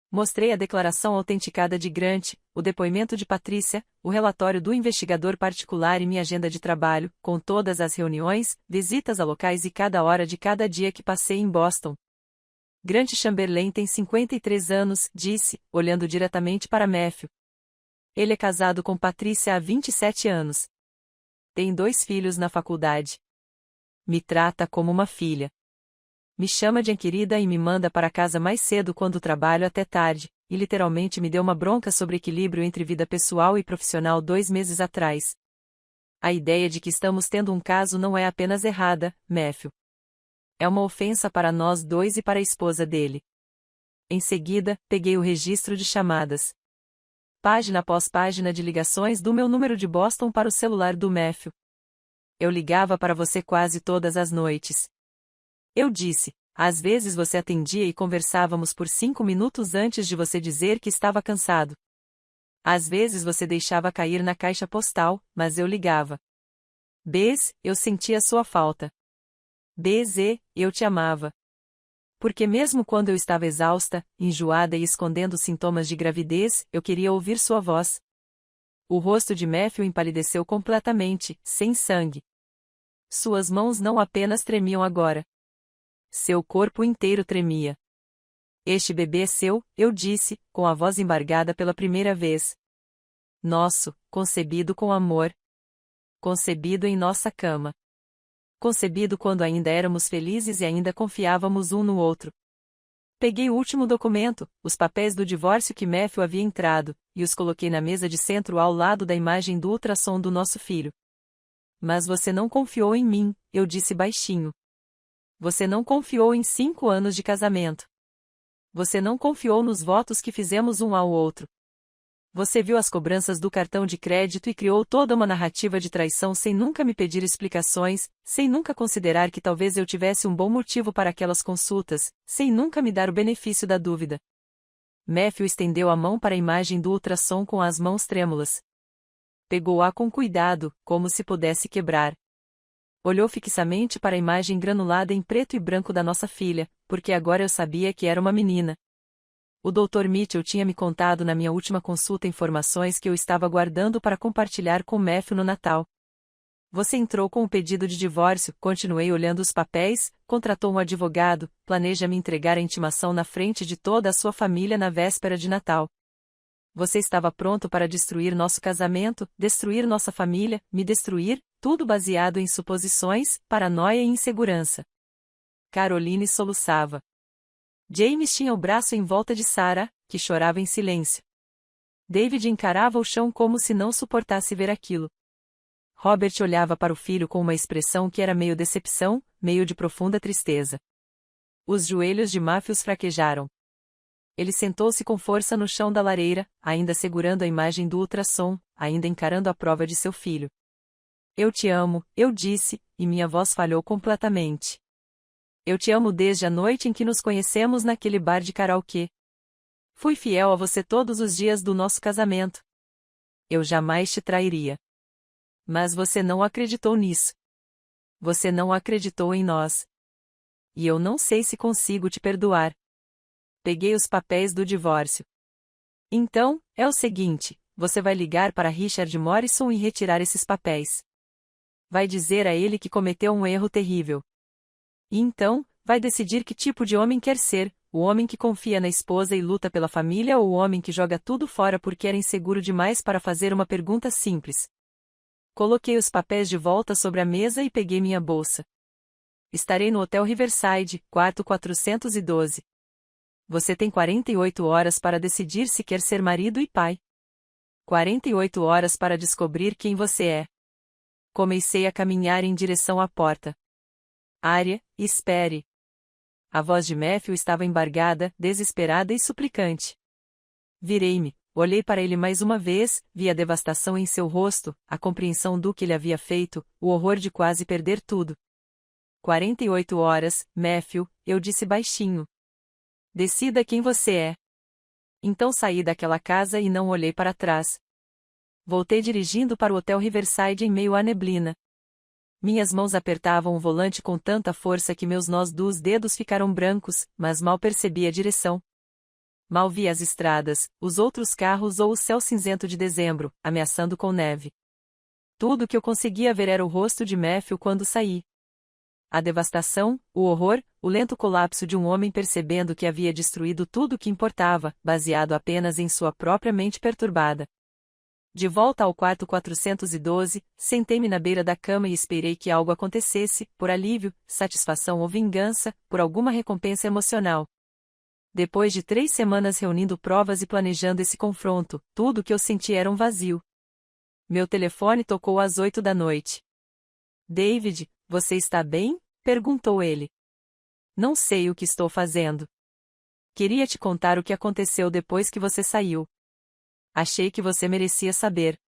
Mostrei a declaração autenticada de Grant, o depoimento de Patrícia, o relatório do investigador particular e minha agenda de trabalho, com todas as reuniões, visitas a locais e cada hora de cada dia que passei em Boston. Grant Chamberlain tem 53 anos, disse, olhando diretamente para Matthew. Ele é casado com Patrícia há 27 anos. Tem 2 filhos na faculdade. Me trata como uma filha. Me chama de querida e me manda para casa mais cedo quando trabalho até tarde, e literalmente me deu uma bronca sobre equilíbrio entre vida pessoal e profissional 2 meses atrás. A ideia de que estamos tendo um caso não é apenas errada, Matthew. É uma ofensa para nós dois e para a esposa dele. Em seguida, peguei o registro de chamadas. Página após página de ligações do meu número de Boston para o celular do Matthew. Eu ligava para você quase todas as noites. Eu disse, às vezes você atendia e conversávamos por 5 minutos antes de você dizer que estava cansado. Às vezes você deixava cair na caixa postal, mas eu ligava. Bs, eu sentia sua falta. Bz, eu te amava. Porque mesmo quando eu estava exausta, enjoada e escondendo sintomas de gravidez, eu queria ouvir sua voz. O rosto de Matthew empalideceu completamente, sem sangue. Suas mãos não apenas tremiam agora. Seu corpo inteiro tremia. Este bebê é seu, eu disse, com a voz embargada pela primeira vez. Nosso, concebido com amor. Concebido em nossa cama. Concebido quando ainda éramos felizes e ainda confiávamos um no outro. Peguei o último documento, os papéis do divórcio que Matthew havia entrado, e os coloquei na mesa de centro ao lado da imagem do ultrassom do nosso filho. Mas você não confiou em mim, eu disse baixinho. Você não confiou em 5 anos de casamento. Você não confiou nos votos que fizemos um ao outro. Você viu as cobranças do cartão de crédito e criou toda uma narrativa de traição sem nunca me pedir explicações, sem nunca considerar que talvez eu tivesse um bom motivo para aquelas consultas, sem nunca me dar o benefício da dúvida. Matthew estendeu a mão para a imagem do ultrassom com as mãos trêmulas. Pegou-a com cuidado, como se pudesse quebrar. Olhou fixamente para a imagem granulada em preto e branco da nossa filha, porque agora eu sabia que era uma menina. O Dr. Mitchell tinha me contado na minha última consulta informações que eu estava guardando para compartilhar com Matthew no Natal. Você entrou com o pedido de divórcio, continuei olhando os papéis, contratou um advogado, planeja me entregar a intimação na frente de toda a sua família na véspera de Natal. Você estava pronto para destruir nosso casamento, destruir nossa família, me destruir, tudo baseado em suposições, paranoia e insegurança. Caroline soluçava. James tinha o braço em volta de Sarah, que chorava em silêncio. David encarava o chão como se não suportasse ver aquilo. Robert olhava para o filho com uma expressão que era meio decepção, meio de profunda tristeza. Os joelhos de Matthew fraquejaram. Ele sentou-se com força no chão da lareira, ainda segurando a imagem do ultrassom, ainda encarando a prova de seu filho. Eu te amo, eu disse, e minha voz falhou completamente. Eu te amo desde a noite em que nos conhecemos naquele bar de karaokê. Fui fiel a você todos os dias do nosso casamento. Eu jamais te trairia. Mas você não acreditou nisso. Você não acreditou em nós. E eu não sei se consigo te perdoar. Peguei os papéis do divórcio. Então, é o seguinte, você vai ligar para Richard Morrison e retirar esses papéis. Vai dizer a ele que cometeu um erro terrível. E então, vai decidir que tipo de homem quer ser, o homem que confia na esposa e luta pela família ou o homem que joga tudo fora porque era inseguro demais para fazer uma pergunta simples. Coloquei os papéis de volta sobre a mesa e peguei minha bolsa. Estarei no Hotel Riverside, quarto 412. Você tem 48 horas para decidir se quer ser marido e pai. 48 horas para descobrir quem você é. Comecei a caminhar em direção à porta. Arya, espere. A voz de Matthew estava embargada, desesperada e suplicante. Virei-me, olhei para ele mais uma vez, vi a devastação em seu rosto, a compreensão do que ele havia feito, o horror de quase perder tudo. 48 horas, Matthew, eu disse baixinho. Decida quem você é. Então saí daquela casa e não olhei para trás. Voltei dirigindo para o Hotel Riverside em meio à neblina. Minhas mãos apertavam o volante com tanta força que meus nós dos dedos ficaram brancos, mas mal percebi a direção. Mal vi as estradas, os outros carros ou o céu cinzento de dezembro, ameaçando com neve. Tudo que eu conseguia ver era o rosto de Matthew quando saí. A devastação, o horror, o lento colapso de um homem percebendo que havia destruído tudo o que importava, baseado apenas em sua própria mente perturbada. De volta ao quarto 412, sentei-me na beira da cama e esperei que algo acontecesse, por alívio, satisfação ou vingança, por alguma recompensa emocional. Depois de 3 semanas reunindo provas e planejando esse confronto, tudo o que eu senti era um vazio. Meu telefone tocou às 8 da noite. David, você está bem? Perguntou ele. Não sei o que estou fazendo. Queria te contar o que aconteceu depois que você saiu. Achei que você merecia saber.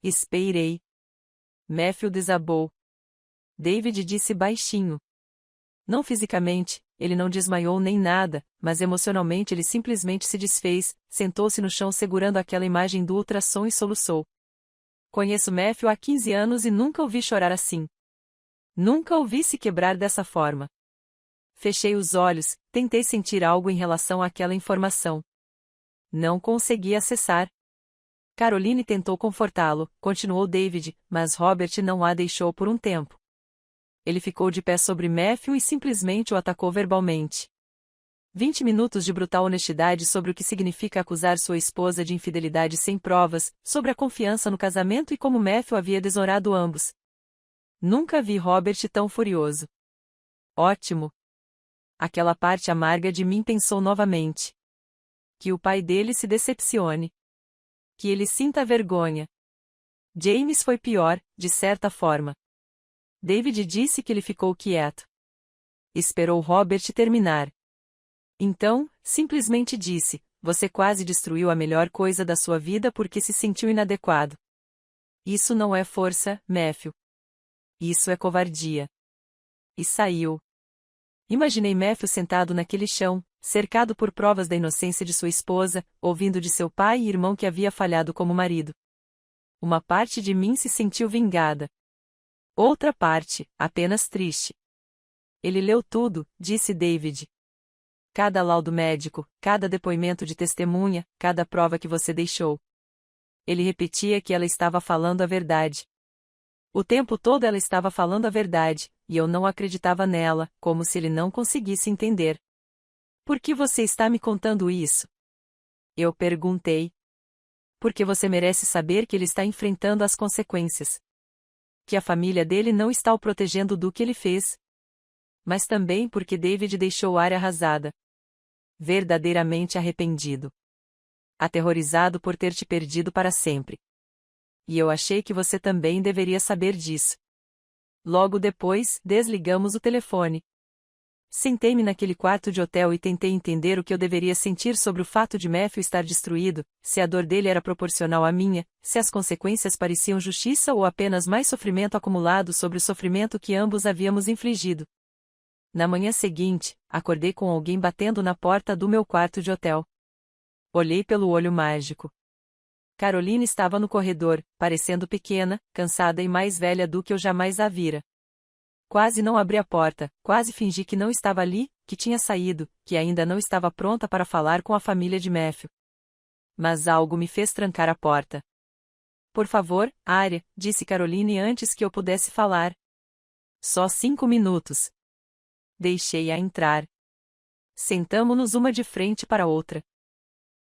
Esperei. Matthew desabou. David disse baixinho. Não fisicamente, ele não desmaiou nem nada, mas emocionalmente ele simplesmente se desfez, sentou-se no chão segurando aquela imagem do ultrassom e soluçou. Conheço Matthew há 15 anos e nunca o vi chorar assim. Nunca o vi se quebrar dessa forma. Fechei os olhos, tentei sentir algo em relação àquela informação. Não consegui acessar. Caroline tentou confortá-lo, continuou David, mas Robert não a deixou por um tempo. Ele ficou de pé sobre Matthew e simplesmente o atacou verbalmente. 20 minutos de brutal honestidade sobre o que significa acusar sua esposa de infidelidade sem provas, sobre a confiança no casamento e como Matthew havia desonrado ambos. Nunca vi Robert tão furioso. Ótimo. Aquela parte amarga de mim pensou novamente. Que o pai dele se decepcione. Que ele sinta vergonha. James foi pior, de certa forma. David disse que ele ficou quieto. Esperou Robert terminar. Então, simplesmente disse, você quase destruiu a melhor coisa da sua vida porque se sentiu inadequado. Isso não é força, Matthew. Isso é covardia. E saiu. Imaginei Matthew sentado naquele chão, cercado por provas da inocência de sua esposa, ouvindo de seu pai e irmão que havia falhado como marido. Uma parte de mim se sentiu vingada. Outra parte, apenas triste. Ele leu tudo, disse David. Cada laudo médico, cada depoimento de testemunha, cada prova que você deixou. Ele repetia que ela estava falando a verdade. O tempo todo ela estava falando a verdade, e eu não acreditava nela, como se ele não conseguisse entender. Por que você está me contando isso? Eu perguntei. Porque você merece saber que ele está enfrentando as consequências. Que a família dele não está o protegendo do que ele fez. Mas também porque David deixou a área arrasada. Verdadeiramente arrependido. Aterrorizado por ter te perdido para sempre. E eu achei que você também deveria saber disso. Logo depois, desligamos o telefone. Sentei-me naquele quarto de hotel e tentei entender o que eu deveria sentir sobre o fato de Matthew estar destruído, se a dor dele era proporcional à minha, se as consequências pareciam justiça ou apenas mais sofrimento acumulado sobre o sofrimento que ambos havíamos infligido. Na manhã seguinte, acordei com alguém batendo na porta do meu quarto de hotel. Olhei pelo olho mágico. Caroline estava no corredor, parecendo pequena, cansada e mais velha do que eu jamais a vira. Quase não abri a porta, quase fingi que não estava ali, que tinha saído, que ainda não estava pronta para falar com a família de Matthew. Mas algo me fez trancar a porta. Por favor, Arya, disse Caroline antes que eu pudesse falar. Só 5 minutos. Deixei-a entrar. Sentamo-nos uma de frente para a outra.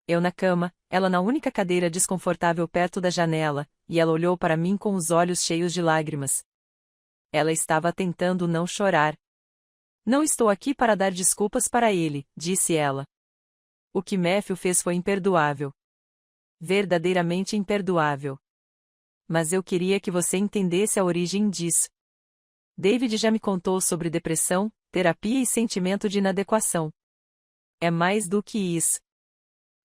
Eu na cama, ela na única cadeira desconfortável perto da janela, e ela olhou para mim com os olhos cheios de lágrimas. Ela estava tentando não chorar. Não estou aqui para dar desculpas para ele, disse ela. O que Matthew fez foi imperdoável. Verdadeiramente imperdoável. Mas eu queria que você entendesse a origem disso. David já me contou sobre depressão, terapia e sentimento de inadequação. É mais do que isso.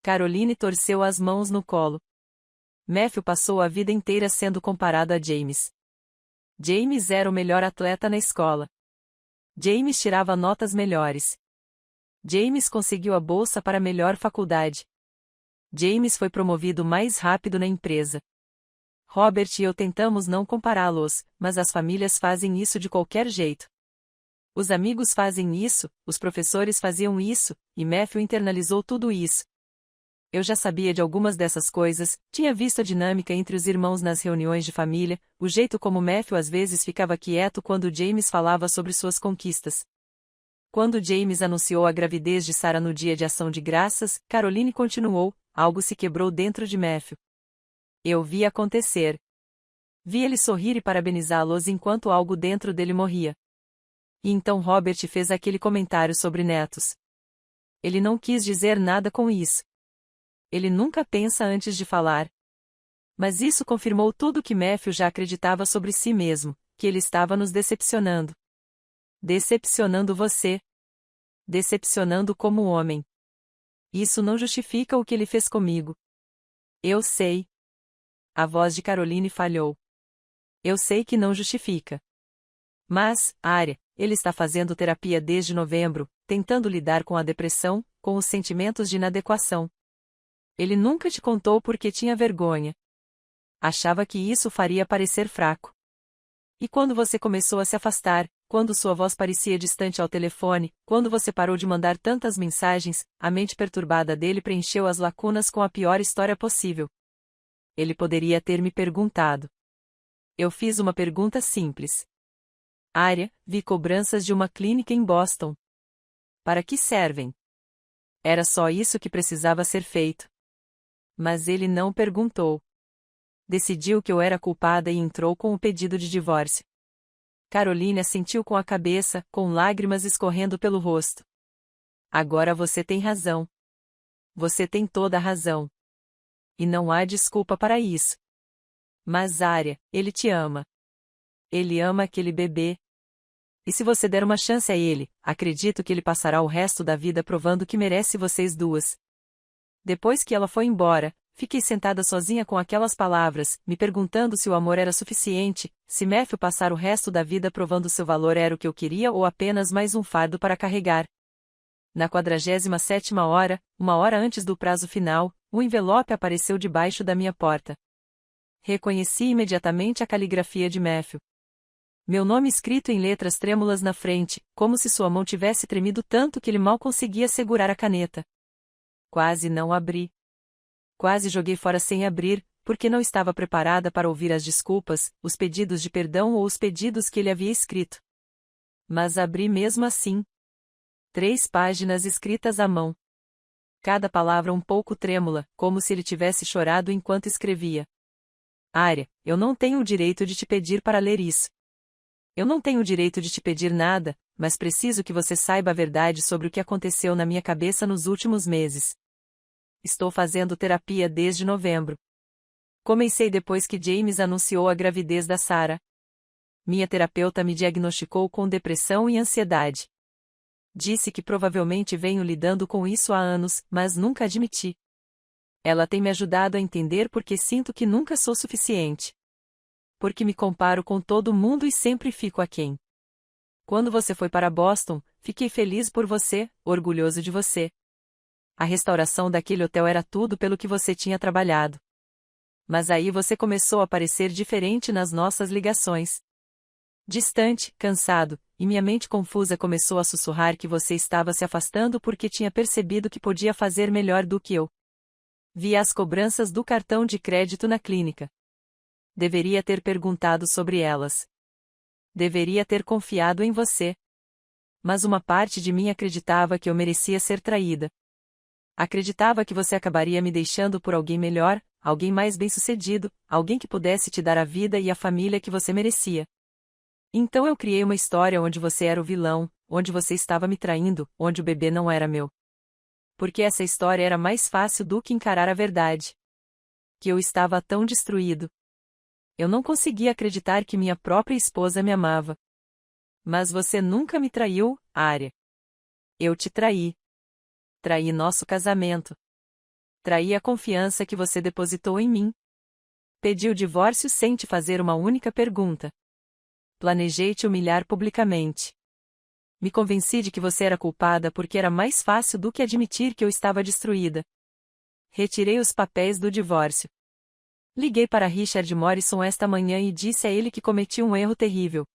Caroline torceu as mãos no colo. Matthew passou a vida inteira sendo comparado a James. James era o melhor atleta na escola. James tirava notas melhores. James conseguiu a bolsa para a melhor faculdade. James foi promovido mais rápido na empresa. Robert e eu tentamos não compará-los, mas as famílias fazem isso de qualquer jeito. Os amigos fazem isso, os professores faziam isso, e Matthew internalizou tudo isso. Eu já sabia de algumas dessas coisas, tinha visto a dinâmica entre os irmãos nas reuniões de família, o jeito como Matthew às vezes ficava quieto quando James falava sobre suas conquistas. Quando James anunciou a gravidez de Sarah no dia de ação de graças, Caroline continuou, algo se quebrou dentro de Matthew. Eu vi acontecer. Vi ele sorrir e parabenizá-los enquanto algo dentro dele morria. E então Robert fez aquele comentário sobre netos. Ele não quis dizer nada com isso. Ele nunca pensa antes de falar. Mas isso confirmou tudo que Matthew já acreditava sobre si mesmo, que ele estava nos decepcionando. Decepcionando você. Decepcionando como homem. Isso não justifica o que ele fez comigo. Eu sei. A voz de Caroline falhou. Eu sei que não justifica. Mas, Arya, ele está fazendo terapia desde novembro, tentando lidar com a depressão, com os sentimentos de inadequação. Ele nunca te contou porque tinha vergonha. Achava que isso faria parecer fraco. E quando você começou a se afastar, quando sua voz parecia distante ao telefone, quando você parou de mandar tantas mensagens, a mente perturbada dele preencheu as lacunas com a pior história possível. Ele poderia ter me perguntado. Eu fiz uma pergunta simples. Arya, vi cobranças de uma clínica em Boston. Para que servem? Era só isso que precisava ser feito. Mas ele não perguntou. Decidiu que eu era culpada e entrou com o pedido de divórcio. Caroline assentiu com a cabeça, com lágrimas escorrendo pelo rosto. Agora você tem razão. Você tem toda a razão. E não há desculpa para isso. Mas Arya, ele te ama. Ele ama aquele bebê. E se você der uma chance a ele, acredito que ele passará o resto da vida provando que merece vocês duas. Depois que ela foi embora, fiquei sentada sozinha com aquelas palavras, me perguntando se o amor era suficiente, se Matthew passar o resto da vida provando seu valor era o que eu queria ou apenas mais um fardo para carregar. Na 47ª hora, uma hora antes do prazo final, um envelope apareceu debaixo da minha porta. Reconheci imediatamente a caligrafia de Matthew. Meu nome escrito em letras trêmulas na frente, como se sua mão tivesse tremido tanto que ele mal conseguia segurar a caneta. Quase não abri. Quase joguei fora sem abrir, porque não estava preparada para ouvir as desculpas, os pedidos de perdão ou os pedidos que ele havia escrito. Mas abri mesmo assim. 3 páginas escritas à mão. Cada palavra um pouco trêmula, como se ele tivesse chorado enquanto escrevia. Arya, eu não tenho o direito de te pedir para ler isso. Eu não tenho o direito de te pedir nada, mas preciso que você saiba a verdade sobre o que aconteceu na minha cabeça nos últimos meses. Estou fazendo terapia desde novembro. Comecei depois que James anunciou a gravidez da Sarah. Minha terapeuta me diagnosticou com depressão e ansiedade. Disse que provavelmente venho lidando com isso há anos, mas nunca admiti. Ela tem me ajudado a entender porque sinto que nunca sou suficiente. Porque me comparo com todo mundo e sempre fico aquém. Quando você foi para Boston, fiquei feliz por você, orgulhoso de você. A restauração daquele hotel era tudo pelo que você tinha trabalhado. Mas aí você começou a parecer diferente nas nossas ligações. Distante, cansado, e minha mente confusa começou a sussurrar que você estava se afastando porque tinha percebido que podia fazer melhor do que eu. Vi as cobranças do cartão de crédito na clínica. Deveria ter perguntado sobre elas. Deveria ter confiado em você. Mas uma parte de mim acreditava que eu merecia ser traída. Acreditava que você acabaria me deixando por alguém melhor, alguém mais bem-sucedido, alguém que pudesse te dar a vida e a família que você merecia. Então eu criei uma história onde você era o vilão, onde você estava me traindo, onde o bebê não era meu. Porque essa história era mais fácil do que encarar a verdade. Que eu estava tão destruído. Eu não conseguia acreditar que minha própria esposa me amava. Mas você nunca me traiu, Arya. Eu te traí. Traí nosso casamento. Traí a confiança que você depositou em mim. Pedi o divórcio sem te fazer uma única pergunta. Planejei te humilhar publicamente. Me convenci de que você era culpada porque era mais fácil do que admitir que eu estava destruída. Retirei os papéis do divórcio. Liguei para Richard Morrison esta manhã e disse a ele que cometi um erro terrível.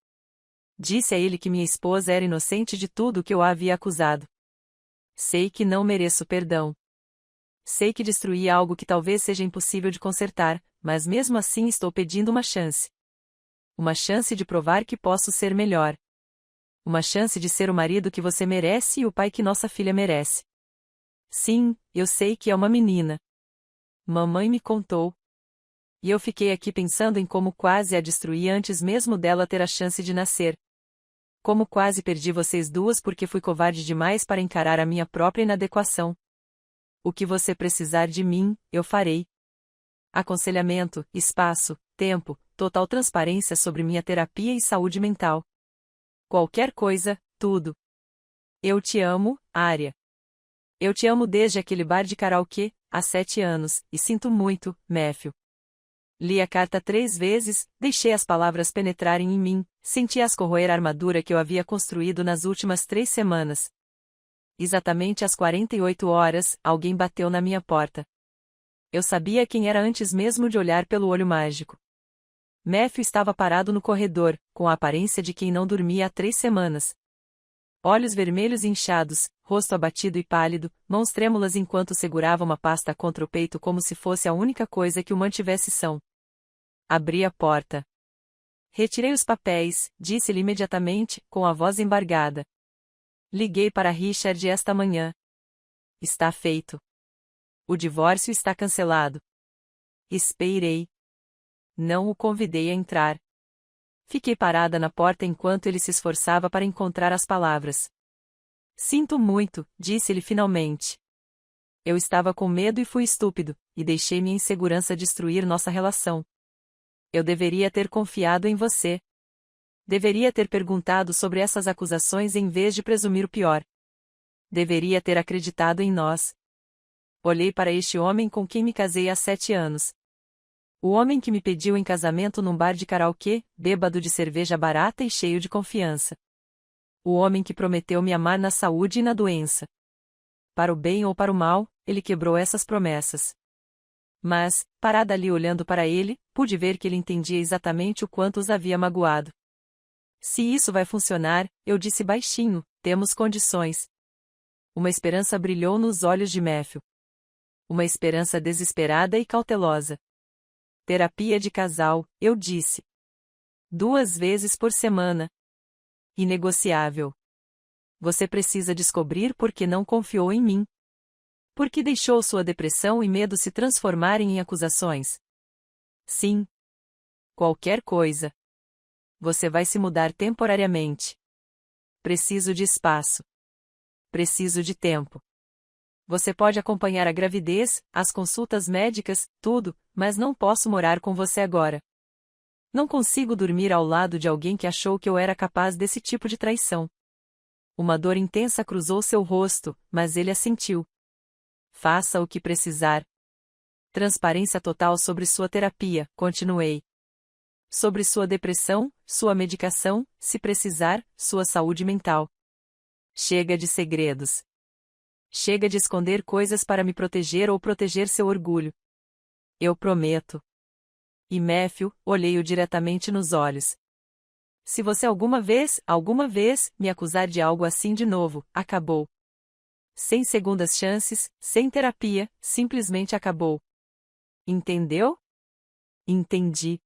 Disse a ele que minha esposa era inocente de tudo o que eu a havia acusado. Sei que não mereço perdão. Sei que destruí algo que talvez seja impossível de consertar, mas mesmo assim estou pedindo uma chance. Uma chance de provar que posso ser melhor. Uma chance de ser o marido que você merece e o pai que nossa filha merece. Sim, eu sei que é uma menina. Mamãe me contou. E eu fiquei aqui pensando em como quase a destruí antes mesmo dela ter a chance de nascer. Como quase perdi vocês duas porque fui covarde demais para encarar a minha própria inadequação. O que você precisar de mim, eu farei. Aconselhamento, espaço, tempo, total transparência sobre minha terapia e saúde mental. Qualquer coisa, tudo. Eu te amo, Arya. Eu te amo desde aquele bar de karaokê, há 7 anos, e sinto muito, Matthew. Li a carta 3 vezes, deixei as palavras penetrarem em mim, senti-as corroer a armadura que eu havia construído nas últimas 3 semanas. Exatamente às 48 horas, alguém bateu na minha porta. Eu sabia quem era antes mesmo de olhar pelo olho mágico. Matthew estava parado no corredor, com a aparência de quem não dormia há 3 semanas. Olhos vermelhos e inchados, rosto abatido e pálido, mãos trêmulas enquanto segurava uma pasta contra o peito como se fosse a única coisa que o mantivesse são. Abri a porta. Retirei os papéis, disse-lhe imediatamente, com a voz embargada. Liguei para Richard esta manhã. Está feito. O divórcio está cancelado. Esperei. Não o convidei a entrar. Fiquei parada na porta enquanto ele se esforçava para encontrar as palavras. Sinto muito, disse-ele finalmente. Eu estava com medo e fui estúpido, e deixei minha insegurança destruir nossa relação. Eu deveria ter confiado em você. Deveria ter perguntado sobre essas acusações em vez de presumir o pior. Deveria ter acreditado em nós. Olhei para este homem com quem me casei há 7 anos. O homem que me pediu em casamento num bar de karaokê, bêbado de cerveja barata e cheio de confiança. O homem que prometeu me amar na saúde e na doença. Para o bem ou para o mal, ele quebrou essas promessas. Mas, parada ali olhando para ele, pude ver que ele entendia exatamente o quanto os havia magoado. Se isso vai funcionar, eu disse baixinho, temos condições. Uma esperança brilhou nos olhos de Matthew. Uma esperança desesperada e cautelosa. Terapia de casal, eu disse. 2 vezes por semana. Inegociável. Você precisa descobrir por que não confiou em mim. Por que deixou sua depressão e medo se transformarem em acusações? Sim. Qualquer coisa. Você vai se mudar temporariamente. Preciso de espaço. Preciso de tempo. Você pode acompanhar a gravidez, as consultas médicas, tudo, mas não posso morar com você agora. Não consigo dormir ao lado de alguém que achou que eu era capaz desse tipo de traição. Uma dor intensa cruzou seu rosto, mas ele assentiu. Faça o que precisar. Transparência total sobre sua terapia, continuei. Sobre sua depressão, sua medicação, se precisar, sua saúde mental. Chega de segredos. Chega de esconder coisas para me proteger ou proteger seu orgulho. Eu prometo. E Matthew, olhei-o diretamente nos olhos. Se você alguma vez, me acusar de algo assim de novo, acabou. Sem segundas chances, sem terapia, simplesmente acabou. Entendeu? Entendi.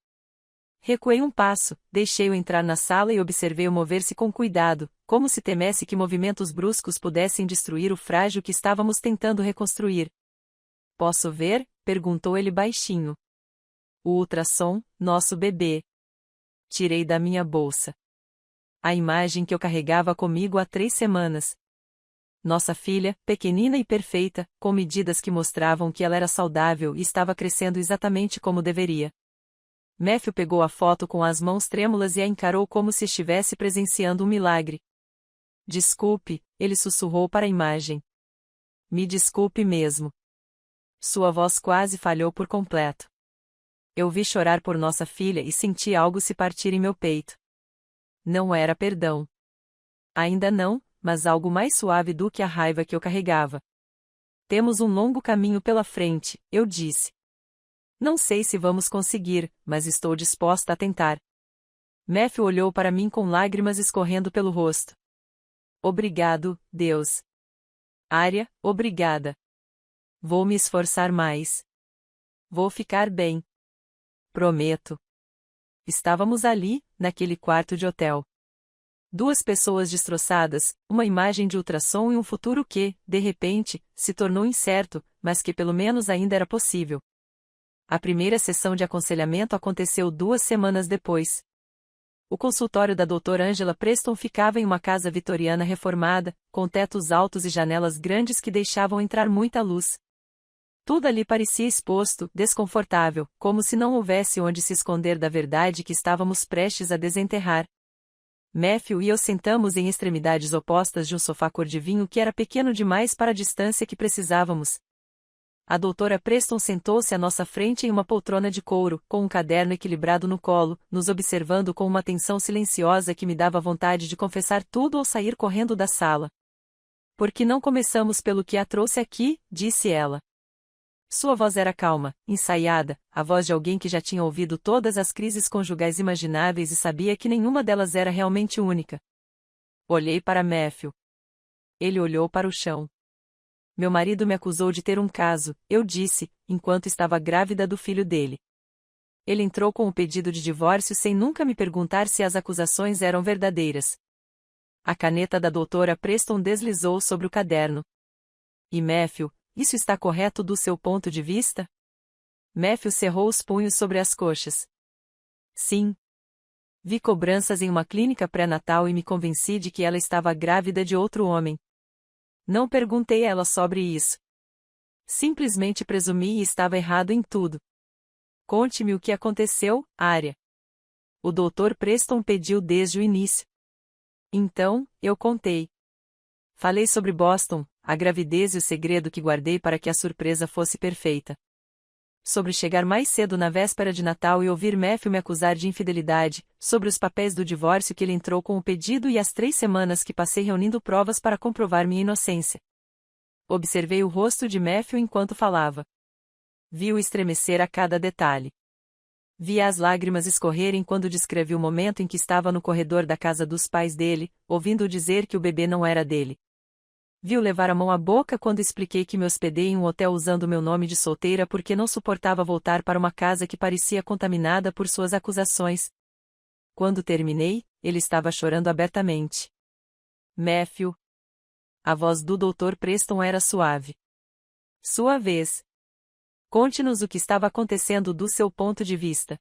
Recuei um passo, deixei-o entrar na sala e observei-o mover-se com cuidado, como se temesse que movimentos bruscos pudessem destruir o frágil que estávamos tentando reconstruir. Posso ver? Perguntou ele baixinho. O ultrassom, nosso bebê. Tirei da minha bolsa. A imagem que eu carregava comigo há 3 semanas. Nossa filha, pequenina e perfeita, com medidas que mostravam que ela era saudável e estava crescendo exatamente como deveria. Matthew pegou a foto com as mãos trêmulas e a encarou como se estivesse presenciando um milagre. Desculpe, ele sussurrou para a imagem. Me desculpe mesmo. Sua voz quase falhou por completo. Eu vi chorar por nossa filha e senti algo se partir em meu peito. Não era perdão. Ainda não, mas algo mais suave do que a raiva que eu carregava. Temos um longo caminho pela frente, eu disse. Não sei se vamos conseguir, mas estou disposta a tentar. Matthew olhou para mim com lágrimas escorrendo pelo rosto. Obrigado, Deus. Arya, obrigada. Vou me esforçar mais. Vou ficar bem. Prometo. Estávamos ali, naquele quarto de hotel. 2 pessoas destroçadas, uma imagem de ultrassom e um futuro que, de repente, se tornou incerto, mas que pelo menos ainda era possível. A primeira sessão de aconselhamento aconteceu 2 semanas depois. O consultório da Dra. Angela Preston ficava em uma casa vitoriana reformada, com tetos altos e janelas grandes que deixavam entrar muita luz. Tudo ali parecia exposto, desconfortável, como se não houvesse onde se esconder da verdade que estávamos prestes a desenterrar. Matthew e eu sentamos em extremidades opostas de um sofá cor de vinho que era pequeno demais para a distância que precisávamos. A doutora Preston sentou-se à nossa frente em uma poltrona de couro, com um caderno equilibrado no colo, nos observando com uma atenção silenciosa que me dava vontade de confessar tudo ou sair correndo da sala. "Por que não começamos pelo que a trouxe aqui?", disse ela. Sua voz era calma, ensaiada, a voz de alguém que já tinha ouvido todas as crises conjugais imagináveis e sabia que nenhuma delas era realmente única. Olhei para Matthew. Ele olhou para o chão. "Meu marido me acusou de ter um caso", eu disse, enquanto estava grávida do filho dele. Ele entrou com o pedido de divórcio sem nunca me perguntar se as acusações eram verdadeiras. A caneta da doutora Preston deslizou sobre o caderno. "E Matthew, isso está correto do seu ponto de vista?" Matthew cerrou os punhos sobre as coxas. "Sim. Vi cobranças em uma clínica pré-natal e me convenci de que ela estava grávida de outro homem. Não perguntei a ela sobre isso. Simplesmente presumi e estava errado em tudo. Conte-me o que aconteceu, Arya." O Dr. Preston pediu desde o início. Então, eu contei. Falei sobre Boston, a gravidez e o segredo que guardei para que a surpresa fosse perfeita. Sobre chegar mais cedo na véspera de Natal e ouvir Matthew me acusar de infidelidade, sobre os papéis do divórcio que ele entrou com o pedido e as 3 semanas que passei reunindo provas para comprovar minha inocência. Observei o rosto de Matthew enquanto falava. Vi-o estremecer a cada detalhe. Vi as lágrimas escorrerem quando descrevi o momento em que estava no corredor da casa dos pais dele, ouvindo-o dizer que o bebê não era dele. Vi-o levar a mão à boca quando expliquei que me hospedei em um hotel usando meu nome de solteira porque não suportava voltar para uma casa que parecia contaminada por suas acusações. Quando terminei, ele estava chorando abertamente. "Matthew." A voz do Dr. Preston era suave. "Sua vez. Conte-nos o que estava acontecendo do seu ponto de vista."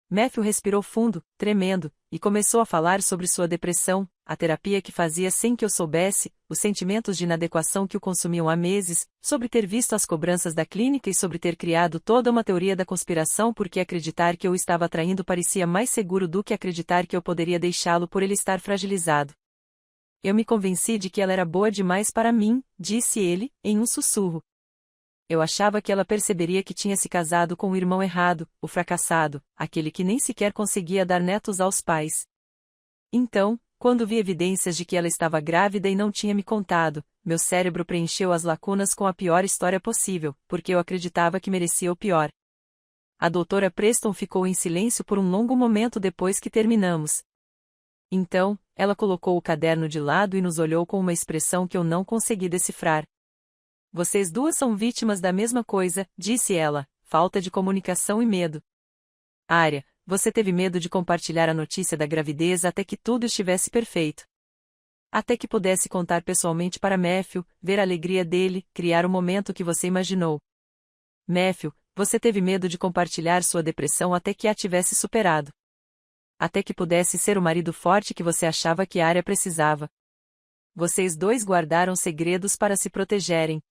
Matthew respirou fundo, tremendo, e começou a falar sobre sua depressão, a terapia que fazia sem que eu soubesse, os sentimentos de inadequação que o consumiam há meses, sobre ter visto as cobranças da clínica e sobre ter criado toda uma teoria da conspiração porque acreditar que eu o estava traindo parecia mais seguro do que acreditar que eu poderia deixá-lo por ele estar fragilizado. "Eu me convenci de que ela era boa demais para mim", disse ele, em um sussurro. "Eu achava que ela perceberia que tinha se casado com o irmão errado, o fracassado, aquele que nem sequer conseguia dar netos aos pais. Então, quando vi evidências de que ela estava grávida e não tinha me contado, meu cérebro preencheu as lacunas com a pior história possível, porque eu acreditava que merecia o pior." A doutora Preston ficou em silêncio por um longo momento depois que terminamos. Então, ela colocou o caderno de lado e nos olhou com uma expressão que eu não consegui decifrar. "Vocês duas são vítimas da mesma coisa", disse ela, "falta de comunicação e medo. Arya, você teve medo de compartilhar a notícia da gravidez até que tudo estivesse perfeito. Até que pudesse contar pessoalmente para Matthew, ver a alegria dele, criar o momento que você imaginou. Matthew, você teve medo de compartilhar sua depressão até que a tivesse superado. Até que pudesse ser o marido forte que você achava que Arya precisava. Vocês dois guardaram segredos para se protegerem.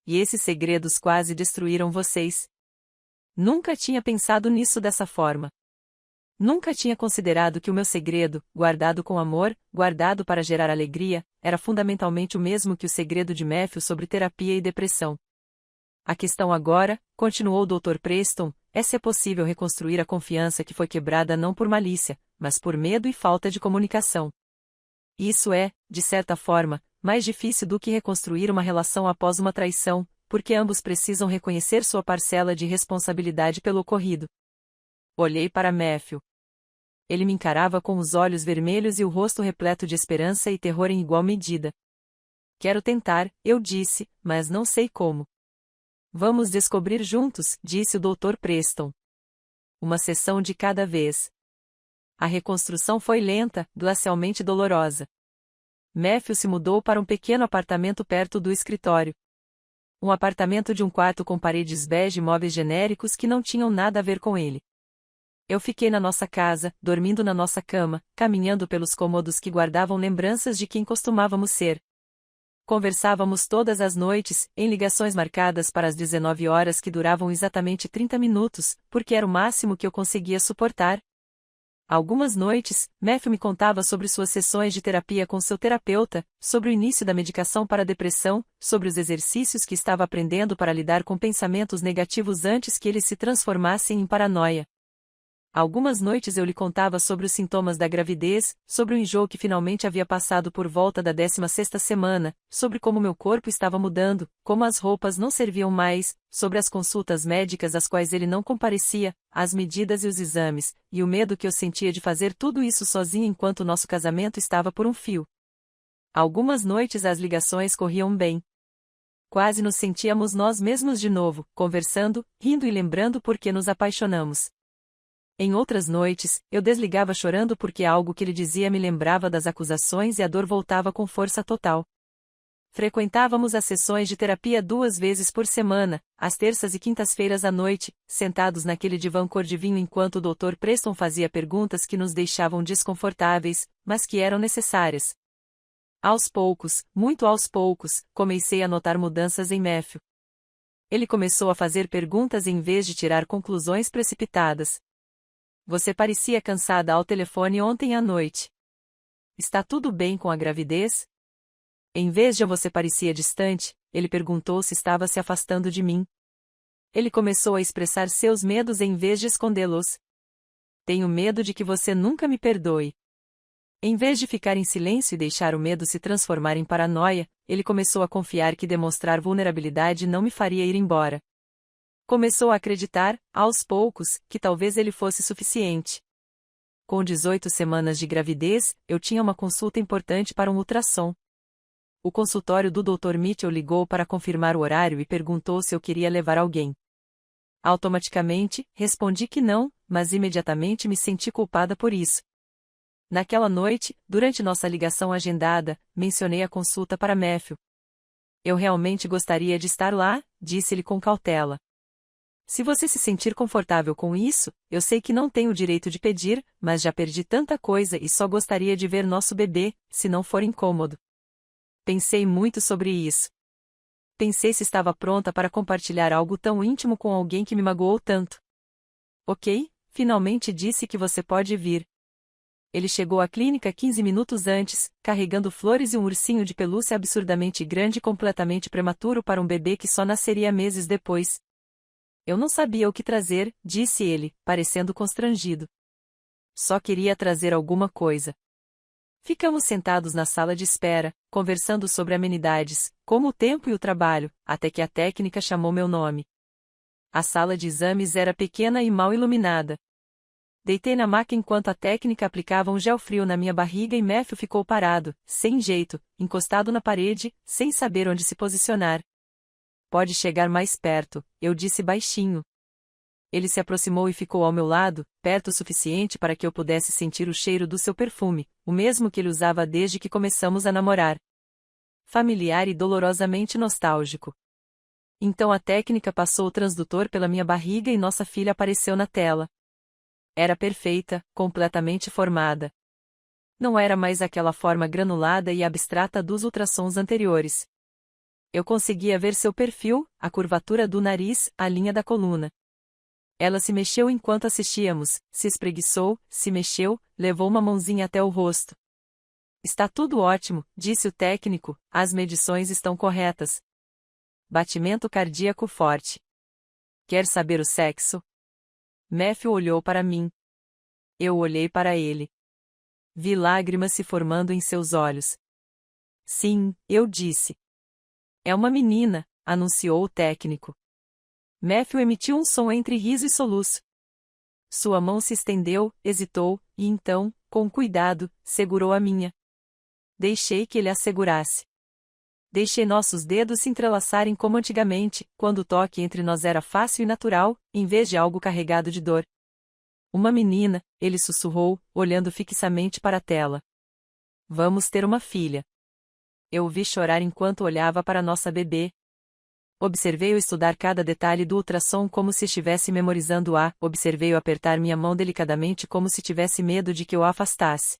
E esses segredos quase destruíram vocês. Nunca tinha pensado nisso dessa forma. Nunca tinha considerado que o meu segredo, guardado com amor, guardado para gerar alegria, era fundamentalmente o mesmo que o segredo de Matthew sobre terapia e depressão. A questão agora, continuou o Dr. Preston, é se é possível reconstruir a confiança que foi quebrada não por malícia, mas por medo e falta de comunicação. Isso é, de certa forma, mais difícil do que reconstruir uma relação após uma traição, porque ambos precisam reconhecer sua parcela de responsabilidade pelo ocorrido. Olhei para Matthew. Ele me encarava com os olhos vermelhos e o rosto repleto de esperança e terror em igual medida. "Quero tentar", eu disse, "mas não sei como." "Vamos descobrir juntos", disse o Dr. Preston. Uma sessão de cada vez. A reconstrução foi lenta, glacialmente dolorosa. Matthew se mudou para um pequeno apartamento perto do escritório. Um apartamento de um quarto com paredes bege e móveis genéricos que não tinham nada a ver com ele. Eu fiquei na nossa casa, dormindo na nossa cama, caminhando pelos cômodos que guardavam lembranças de quem costumávamos ser. Conversávamos todas as noites, em ligações marcadas para as 19 horas que duravam exatamente 30 minutos, porque era o máximo que eu conseguia suportar. Algumas noites, Matthew me contava sobre suas sessões de terapia com seu terapeuta, sobre o início da medicação para a depressão, sobre os exercícios que estava aprendendo para lidar com pensamentos negativos antes que eles se transformassem em paranoia. Algumas noites eu lhe contava sobre os sintomas da gravidez, sobre o enjoo que finalmente havia passado por volta da 16ª semana, sobre como meu corpo estava mudando, como as roupas não serviam mais, sobre as consultas médicas às quais ele não comparecia, as medidas e os exames, e o medo que eu sentia de fazer tudo isso sozinha enquanto nosso casamento estava por um fio. Algumas noites as ligações corriam bem. Quase nos sentíamos nós mesmos de novo, conversando, rindo e lembrando por que nos apaixonamos. Em outras noites, eu desligava chorando porque algo que ele dizia me lembrava das acusações e a dor voltava com força total. Frequentávamos as sessões de terapia 2 vezes por semana, às terças e quintas-feiras à noite, sentados naquele divã cor de vinho enquanto o Dr. Preston fazia perguntas que nos deixavam desconfortáveis, mas que eram necessárias. Aos poucos, muito aos poucos, comecei a notar mudanças em Matthew. Ele começou a fazer perguntas em vez de tirar conclusões precipitadas. Você parecia cansada ao telefone ontem à noite. Está tudo bem com a gravidez? Em vez de você parecia distante, ele perguntou se estava se afastando de mim. Ele começou a expressar seus medos em vez de escondê-los. Tenho medo de que você nunca me perdoe. Em vez de ficar em silêncio e deixar o medo se transformar em paranoia, ele começou a confiar que demonstrar vulnerabilidade não me faria ir embora. Começou a acreditar, aos poucos, que talvez ele fosse suficiente. Com 18 semanas de gravidez, eu tinha uma consulta importante para um ultrassom. O consultório do Dr. Mitchell ligou para confirmar o horário e perguntou se eu queria levar alguém. Automaticamente, respondi que não, mas imediatamente me senti culpada por isso. Naquela noite, durante nossa ligação agendada, mencionei a consulta para Matthew. Eu realmente gostaria de estar lá, disse-lhe com cautela. Se você se sentir confortável com isso, eu sei que não tenho o direito de pedir, mas já perdi tanta coisa e só gostaria de ver nosso bebê, se não for incômodo. Pensei muito sobre isso. Pensei se estava pronta para compartilhar algo tão íntimo com alguém que me magoou tanto. Ok, finalmente disse que você pode vir. Ele chegou à clínica 15 minutos antes, carregando flores e um ursinho de pelúcia absurdamente grande e completamente prematuro para um bebê que só nasceria meses depois. Eu não sabia o que trazer, disse ele, parecendo constrangido. Só queria trazer alguma coisa. Ficamos sentados na sala de espera, conversando sobre amenidades, como o tempo e o trabalho, até que a técnica chamou meu nome. A sala de exames era pequena e mal iluminada. Deitei na maca enquanto a técnica aplicava um gel frio na minha barriga e Matthew ficou parado, sem jeito, encostado na parede, sem saber onde se posicionar. Pode chegar mais perto, eu disse baixinho. Ele se aproximou e ficou ao meu lado, perto o suficiente para que eu pudesse sentir o cheiro do seu perfume, o mesmo que ele usava desde que começamos a namorar. Familiar e dolorosamente nostálgico. Então a técnica passou o transdutor pela minha barriga e nossa filha apareceu na tela. Era perfeita, completamente formada. Não era mais aquela forma granulada e abstrata dos ultrassons anteriores. Eu conseguia ver seu perfil, a curvatura do nariz, a linha da coluna. Ela se mexeu enquanto assistíamos, se espreguiçou, se mexeu, levou uma mãozinha até o rosto. Está tudo ótimo, disse o técnico, as medições estão corretas. Batimento cardíaco forte. Quer saber o sexo? Matthew olhou para mim. Eu olhei para ele. Vi lágrimas se formando em seus olhos. Sim, eu disse. É uma menina, anunciou o técnico. Matthew emitiu um som entre riso e soluço. Sua mão se estendeu, hesitou, e então, com cuidado, segurou a minha. Deixei que ele a segurasse. Deixei nossos dedos se entrelaçarem como antigamente, quando o toque entre nós era fácil e natural, em vez de algo carregado de dor. Uma menina, ele sussurrou, olhando fixamente para a tela. Vamos ter uma filha. Eu o vi chorar enquanto olhava para nossa bebê. Observei-o estudar cada detalhe do ultrassom como se estivesse memorizando-a, observei-o apertar minha mão delicadamente como se tivesse medo de que eu a afastasse.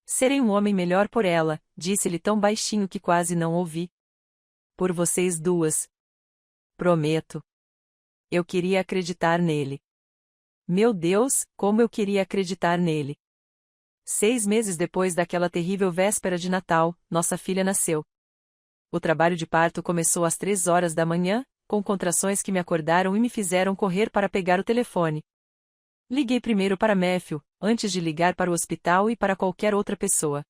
Serei um homem melhor por ela, disse-lhe tão baixinho que quase não ouvi. Por vocês duas. Prometo. Eu queria acreditar nele. Meu Deus, como eu queria acreditar nele. 6 meses depois daquela terrível véspera de Natal, nossa filha nasceu. O trabalho de parto começou às 3 horas da manhã, com contrações que me acordaram e me fizeram correr para pegar o telefone. Liguei primeiro para Matthew, antes de ligar para o hospital e para qualquer outra pessoa.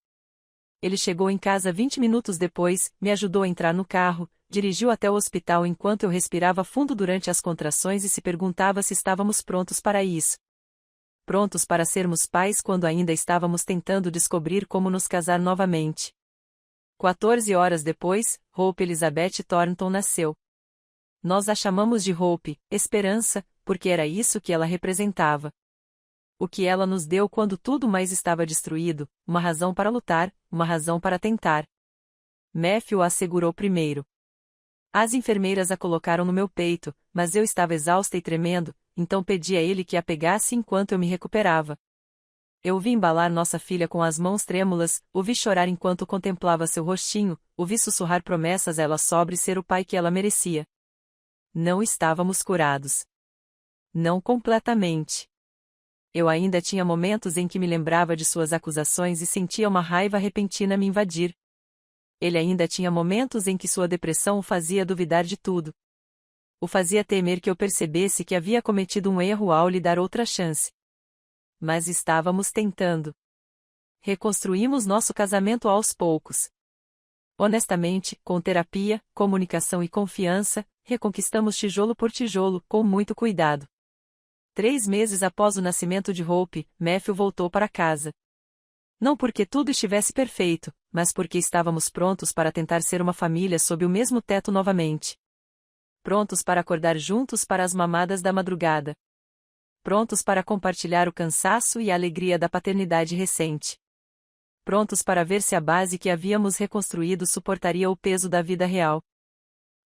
Ele chegou em casa 20 minutos depois, me ajudou a entrar no carro, dirigiu até o hospital enquanto eu respirava fundo durante as contrações e se perguntava se estávamos prontos para isso. Prontos para sermos pais quando ainda estávamos tentando descobrir como nos casar novamente. 14 horas depois, Hope Elizabeth Thornton nasceu. Nós a chamamos de Hope, esperança, porque era isso que ela representava. O que ela nos deu quando tudo mais estava destruído, uma razão para lutar, uma razão para tentar. Matthew a segurou primeiro. As enfermeiras a colocaram no meu peito, mas eu estava exausta e tremendo, então pedi a ele que a pegasse enquanto eu me recuperava. Eu vi embalar nossa filha com as mãos trêmulas, o vi chorar enquanto contemplava seu rostinho, o vi sussurrar promessas a ela sobre ser o pai que ela merecia. Não estávamos curados. Não completamente. Eu ainda tinha momentos em que me lembrava de suas acusações e sentia uma raiva repentina me invadir. Ele ainda tinha momentos em que sua depressão o fazia duvidar de tudo. O fazia temer que eu percebesse que havia cometido um erro ao lhe dar outra chance. Mas estávamos tentando. Reconstruímos nosso casamento aos poucos. Honestamente, com terapia, comunicação e confiança, reconquistamos tijolo por tijolo, com muito cuidado. 3 meses após o nascimento de Hope, Matthew voltou para casa. Não porque tudo estivesse perfeito, mas porque estávamos prontos para tentar ser uma família sob o mesmo teto novamente. Prontos para acordar juntos para as mamadas da madrugada. Prontos para compartilhar o cansaço e a alegria da paternidade recente. Prontos para ver se a base que havíamos reconstruído suportaria o peso da vida real.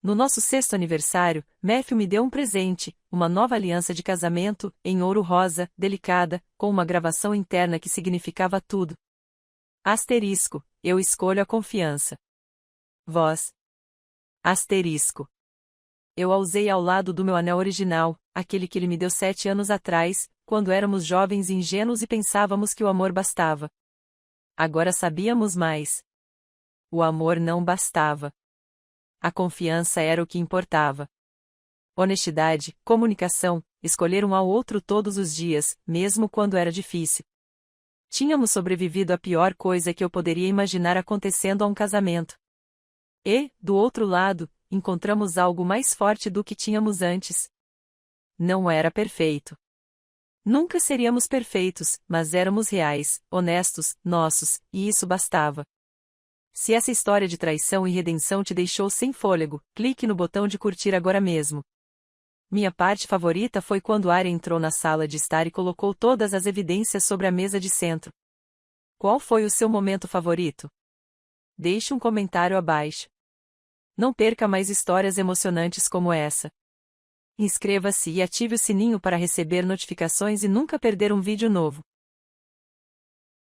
No nosso 6º aniversário, Matthew me deu um presente, uma nova aliança de casamento, em ouro rosa, delicada, com uma gravação interna que significava tudo. Asterisco, eu escolho a confiança. Voz. Asterisco. Eu a usei ao lado do meu anel original, aquele que ele me deu 7 anos atrás, quando éramos jovens e ingênuos e pensávamos que o amor bastava. Agora sabíamos mais. O amor não bastava. A confiança era o que importava. Honestidade, comunicação, escolher um ao outro todos os dias, mesmo quando era difícil. Tínhamos sobrevivido à pior coisa que eu poderia imaginar acontecendo a um casamento. E, do outro lado, encontramos algo mais forte do que tínhamos antes. Não era perfeito. Nunca seríamos perfeitos, mas éramos reais, honestos, nossos, e isso bastava. Se essa história de traição e redenção te deixou sem fôlego, clique no botão de curtir agora mesmo. Minha parte favorita foi quando Arya entrou na sala de estar e colocou todas as evidências sobre a mesa de centro. Qual foi o seu momento favorito? Deixe um comentário abaixo. Não perca mais histórias emocionantes como essa. Inscreva-se e ative o sininho para receber notificações e nunca perder um vídeo novo.